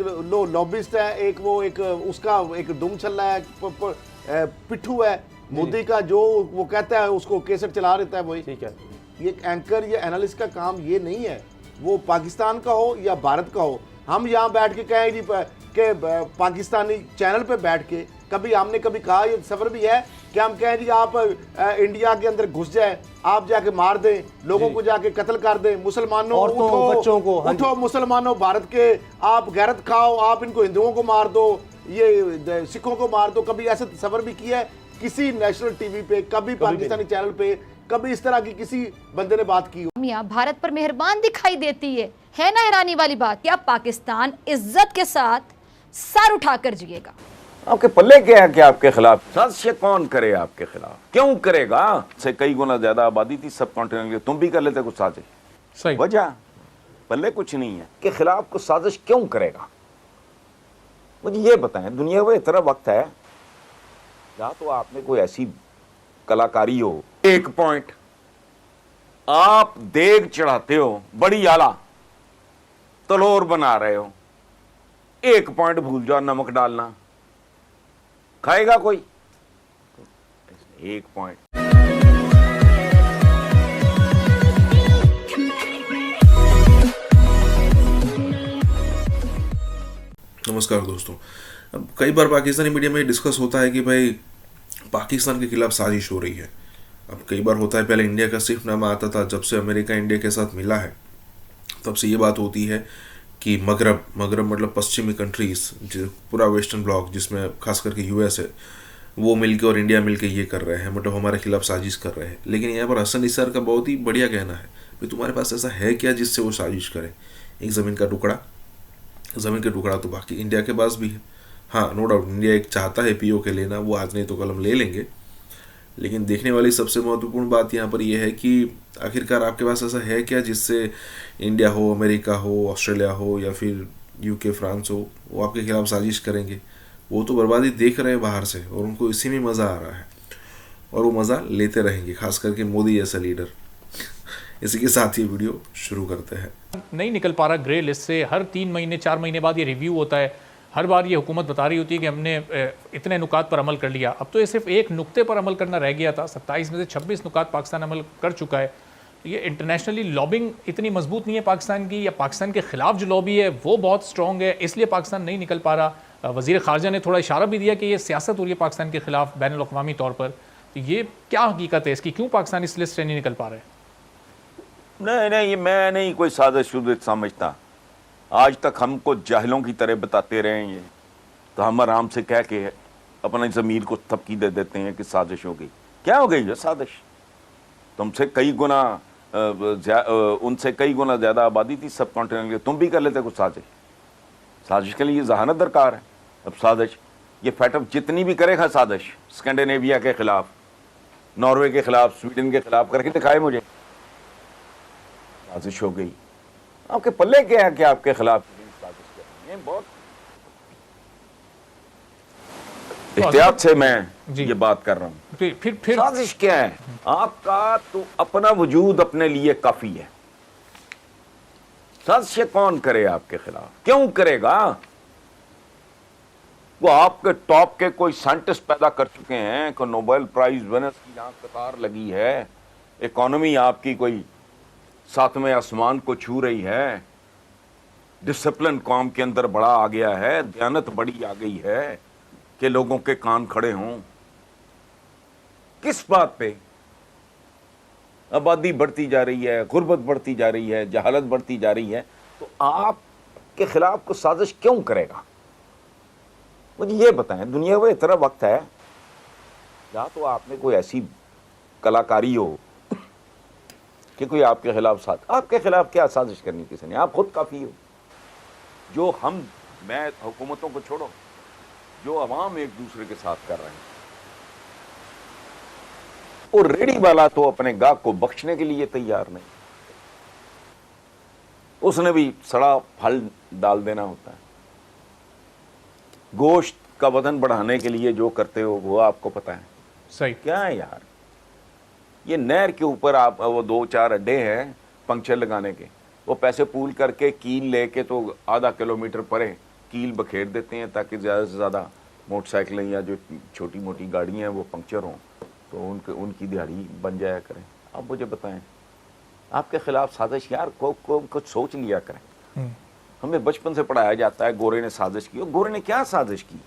लॉबिस्ट है, एक वो एक उसका एक दुम छल्ला है, पिट्ठू है मोदी का, जो वो कहता है उसको केसर चला रहता है वही। ठीक है, ये एंकर या एनालिस्ट का काम ये नहीं है, वो पाकिस्तान का हो या भारत का हो। हम यहाँ बैठ के कहें जी कि पाकिस्तानी चैनल पे बैठ के कभी हमने कभी कहा, ये सफर भी है कि हम कहें जी आप इंडिया के अंदर घुस जाए, आप जाके मार दें, लोगों को जाके कत्ल कर दें, मुसलमानों उठो, बच्चों को उठो मुसलमानों भारत के, आप गैरत खाओ, आप इनको हिंदुओं को मार दो, ये सिखों को मार दो। कभी ऐसा सफर भी किया है किसी नेशनल टीवी पे, कभी पाकिस्तानी चैनल पे, कभी इस तरह की किसी बंदे ने बात की हो? मियां भारत पर मेहरबान दिखाई देती है ना हैरानी वाली बात। क्या पाकिस्तान इज्जत के साथ सर उठाकर जिएगा? आपके पल्ले क्या है कि आपके खिलाफ साजिश कौन करे, आपके खिलाफ क्यों करेगा? से कई गुना ज्यादा आबादी थी सब कॉन्टिनेंट के, तुम भी कर लेते कुछ साजिश, सही वजह पल्ले कुछ नहीं है के खिलाफ कुछ साजिश क्यों करेगा? मुझे ये बताएं, दुनिया में इतना वक्त है या तो आपने कोई ऐसी कलाकारी हो, एक पॉइंट आप देग चढ़ाते हो, बड़ी आला तलोर बना रहे हो, एक पॉइंट भूल जाओ नमक डालना, खाएगा कोई? एक पॉइंट। नमस्कार दोस्तों, अब कई बार पाकिस्तानी मीडिया में डिस्कस होता है कि भाई पाकिस्तान के खिलाफ साजिश हो रही है। अब कई बार होता है, पहले इंडिया का सिर्फ नाम आता था, जब से अमेरिका इंडिया के साथ मिला है तब से ये बात होती है कि मगरब मतलब पश्चिमी कंट्रीज़, पूरा वेस्टर्न ब्लॉक जिसमें खास करके यूएस है, वो मिलके और इंडिया मिलके ये कर रहे हैं, मतलब हमारे खिलाफ साजिश कर रहे हैं। लेकिन यहाँ पर हसन निसार का बहुत ही बढ़िया कहना है, भाई तुम्हारे पास ऐसा है क्या जिससे वो साजिश करें? एक ज़मीन का टुकड़ा तो बाकी इंडिया के पास भी है। हाँ, नो डाउट इंडिया एक चाहता है पीओके लेना, वो आज नहीं तो कल हम ले लेंगे, लेकिन देखने वाली सबसे महत्वपूर्ण बात यहाँ पर यह है कि आखिरकार आपके पास ऐसा है क्या जिससे इंडिया हो, अमेरिका हो, ऑस्ट्रेलिया हो या फिर यूके, फ्रांस हो, वो आपके खिलाफ साजिश करेंगे। वो तो बर्बादी देख रहे हैं बाहर से और उनको इसी में मज़ा आ रहा है और वो मज़ा लेते रहेंगे, खास करके मोदी जैसा लीडर। इसी के साथ ये वीडियो शुरू करते हैं। नहीं निकल पा रहा ग्रे लिस्ट से, हर 3 महीने 4 महीने बाद ये रिव्यू होता है, हर बार ये हुकूमत बता रही होती है कि हमने इतने नुकात पर अमल कर लिया। अब तो ये सिर्फ एक नुक्ते पर अमल करना रह गया था, 27 में से 26 नुकात पाकिस्तान अमल कर चुका है। तो ये इंटरनेशनली लॉबिंग इतनी मजबूत नहीं है पाकिस्तान की, या पाकिस्तान के खिलाफ जो लॉबी है वो बहुत स्ट्रॉन्ग है, इसलिए पाकिस्तान नहीं निकल पा रहा। वज़ीर ख़ारजा ने थोड़ा इशारा भी दिया कि ये सियासत हो रही है पाकिस्तान के खिलाफ बैनुल अक़वामी तौर पर। तो ये क्या हकीकत है इसकी, क्यों पाकिस्तान इस लिस्ट से नहीं निकल पा रहा है? नहीं, मैं नहीं कोई साजिश समझता। आज तक हमको जाहिलों की तरह बताते रहे हैं, तो हम आराम से कह के अपने ज़मीर को थपकी दे देते हैं कि साजिश हो गई। क्या हो गई है साजिश? तुमसे कई गुना उनसे कई गुना ज़्यादा आबादी थी सब कॉन्टिनेंट के, तुम भी कर लेते कुछ साजिश। साजिश के लिए जहानत दरकार है। अब साजिश ये फैटअप जितनी भी करेगा साजिश, स्कैंडिनेविया के खिलाफ, नॉर्वे के खिलाफ, स्वीडन के खिलाफ करके दिखाए मुझे, साजिश हो गई। आपके पल्ले क्या है कि आपके खिलाफ साजिश कर रही है? बहुत एहतियात से मैं ये बात कर रहा हूं। फिर साजिश क्या है? आपका तो अपना वजूद अपने लिए काफी है। साजिश कौन करे आपके खिलाफ? क्यों करेगा? वो आपके टॉप के कोई साइंटिस्ट पैदा कर चुके हैं, कोई नोबेल प्राइज विनर्स की यहाँ कतार लगी है, इकोनॉमी आपकी कोई 7वें आसमान को छू रही है, डिसिप्लिन कौम के अंदर बड़ा आ गया है, दयानत बड़ी आ गई है कि लोगों के कान खड़े हों। किस बात पे? आबादी बढ़ती जा रही है, गुर्बत बढ़ती जा रही है, जहालत बढ़ती जा रही है, तो आपके खिलाफ को साजिश क्यों करेगा? मुझे ये बताएं, दुनिया में इतना वक्त है या तो आपने कोई ऐसी कलाकारी हो कि कोई आपके खिलाफ आपके खिलाफ क्या साजिश करनी किसी ने? आप खुद काफी हो। जो मैं हुकूमतों को छोड़ो, जो अवाम एक दूसरे के साथ कर रहे हैं, और रेडी वाला तो अपने गाहक को बख्शने के लिए तैयार नहीं, उसने भी सड़ा फल डाल देना होता है। गोश्त का वजन बढ़ाने के लिए जो करते हो वो आपको पता है। सही क्या है यार? ये नहर के ऊपर आप वो 2-4 अड्डे हैं पंक्चर लगाने के, वो पैसे पूल करके कील लेके तो आधा किलोमीटर परे कील बखेर देते हैं ताकि ज़्यादा से ज़्यादा मोटरसाइकिलें या जो छोटी मोटी गाड़ियाँ हैं वो पंक्चर हों, तो उनकी दिहाड़ी बन जाया करें। अब मुझे बताएं, आपके खिलाफ साजिश यार कुछ सोच लिया करें। हमें बचपन से पढ़ाया जाता है गोरे ने साजिश की। गोरे ने क्या साजिश की?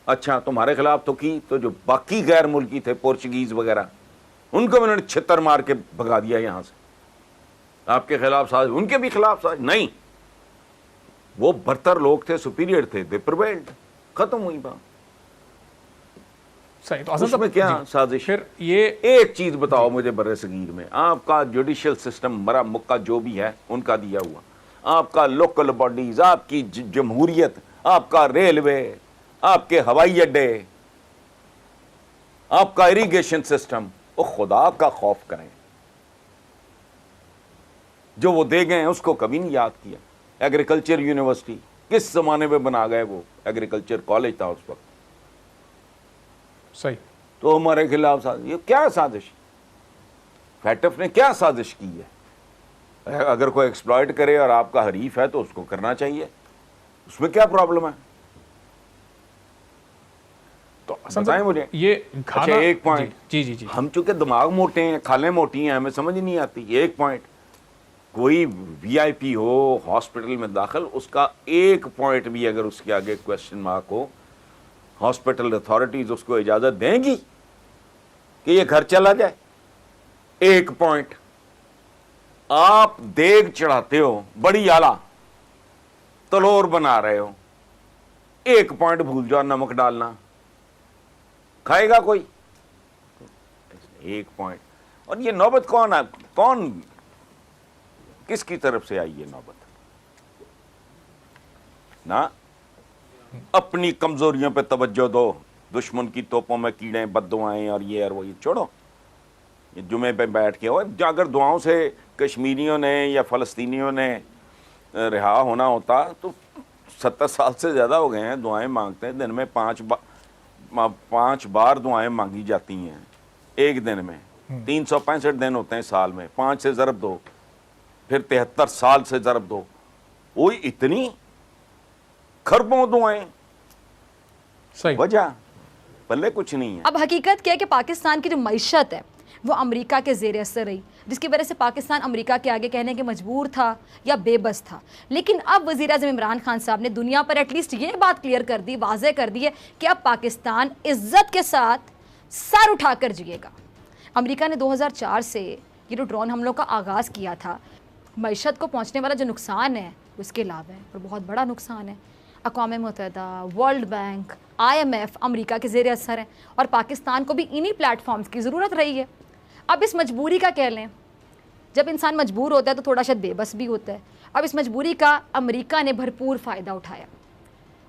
अच्छा तुम्हारे खिलाफ तो की, तो जो बाकी गैर मुल्की थे पोर्चुगीज वगैरह, उनको उन्होंने छितर मार के भगा दिया यहां से। आपके खिलाफ साजिश, उनके भी खिलाफ साजिश नहीं। वो बरतर लोग थे, सुपीरियर थे, दे प्रिवेल्ड, खत्म हुई बात। सही। तो उसमें क्या साजिश? फिर ये एक चीज बताओ मुझे, बर्रे सगीर में आपका जुडिशियल सिस्टम मरा मुक्का जो भी है उनका दिया हुआ, आपका लोकल बॉडीज, आपकी जमहूरियत, आपका रेलवे, आपके हवाई अड्डे, आपका इरिगेशन सिस्टम, वो खुदा का खौफ करें। जो वो दे गए उसको कभी नहीं याद किया। एग्रीकल्चर यूनिवर्सिटी किस जमाने में बना गए? वो एग्रीकल्चर कॉलेज था उस वक्त। सही। तो हमारे खिलाफ साजिश, ये क्या साजिश? फैटफ ने क्या साजिश की है? अगर कोई एक्सप्लॉइट करे और आपका हरीफ है तो उसको करना चाहिए, उसमें क्या प्रॉब्लम है? तो बताएं मुझे ये अच्छा एक पॉइंट। जी हम चूंकि दिमाग मोटे हैं, खालें मोटी हैं, हमें समझ नहीं आती। एक पॉइंट, कोई वीआईपी हो हॉस्पिटल में दाखिल, उसका एक पॉइंट भी अगर उसके आगे क्वेश्चन मार्क हो, हॉस्पिटल अथॉरिटीज उसको इजाजत देंगी कि ये घर चला जाए? एक पॉइंट। आप देग चढ़ाते हो बड़ी आला, तलोर बना रहे हो, एक पॉइंट भूल जाओ नमक डालना, खाएगा कोई? एक पॉइंट। और ये नौबत कौन है? कौन किसकी तरफ से आई ये नौबत? ना अपनी कमजोरियों पे तवज्जो दो, दुश्मन की तोपों में कीड़े बद्दुआएं और ये और वो, ये छोड़ो। ये जुमे पे बैठ के, और अगर दुआओं से कश्मीरियों ने या फ़लस्तीनियों ने रिहा होना होता तो 70 साल से ज़्यादा हो गए हैं दुआएं मांगते हैं। दिन में 5 बार दुआएं मांगी जाती हैं एक दिन में। 365 दिन होते हैं साल में, 5 से ज़रब दो, फिर 73 साल से ज़रब दो, वो इतनी खरबों दुआएं। सही वजह पल्ले कुछ नहीं है। अब हकीकत क्या है कि पाकिस्तान की जो मईशत है वो अमेरिका के ज़ेर असर रही, जिसकी वजह से पाकिस्तान अमेरिका के आगे कहने के मजबूर था या बेबस था। लेकिन अब वज़ीर-ए-आज़म इमरान खान साहब ने दुनिया पर एटलीस्ट ये बात क्लियर कर दी, वाज़े कर दी है कि अब पाकिस्तान इज्जत के साथ सर उठाकर जिएगा। अमेरिका ने 2004 से ये जो ड्रोन हमलों का आगाज़ किया था, मईशत को पहुँचने वाला जो नुकसान है उसके अलावा है और बहुत बड़ा नुकसान है। अक़वाम मुत्तहिदा, वर्ल्ड बैंक, IMF अमेरिका के ज़ेर असर है और पाकिस्तान को भी इन्हीं प्लेटफॉर्म्स की ज़रूरत रही है। अब इस मजबूरी का कह लें, जब इंसान मजबूर होता है तो थोड़ा शायद बेबस भी होता है। अब इस मजबूरी का अमेरिका ने भरपूर फ़ायदा उठाया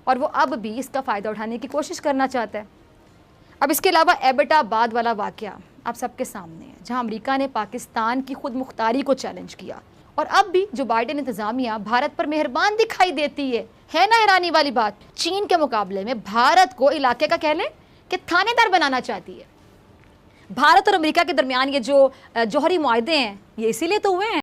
और वो अब भी इसका फ़ायदा उठाने की कोशिश करना चाहता है। अब इसके अलावा एबटाबाद वाला वाक़या आप सबके सामने है, जहाँ अमेरिका ने पाकिस्तान की खुद मुख्तारी को चैलेंज किया और अब भी जो बाइडेन इंतज़ामिया भारत पर मेहरबान दिखाई देती है ना हैरानी वाली बात। चीन के मुकाबले में भारत को इलाके का कह लें कि थानेदार बनाना चाहती है। भारत और अमेरिका के दरमियान ये जो जौहरी मुआहदे हैं ये इसीलिए तो हुए हैं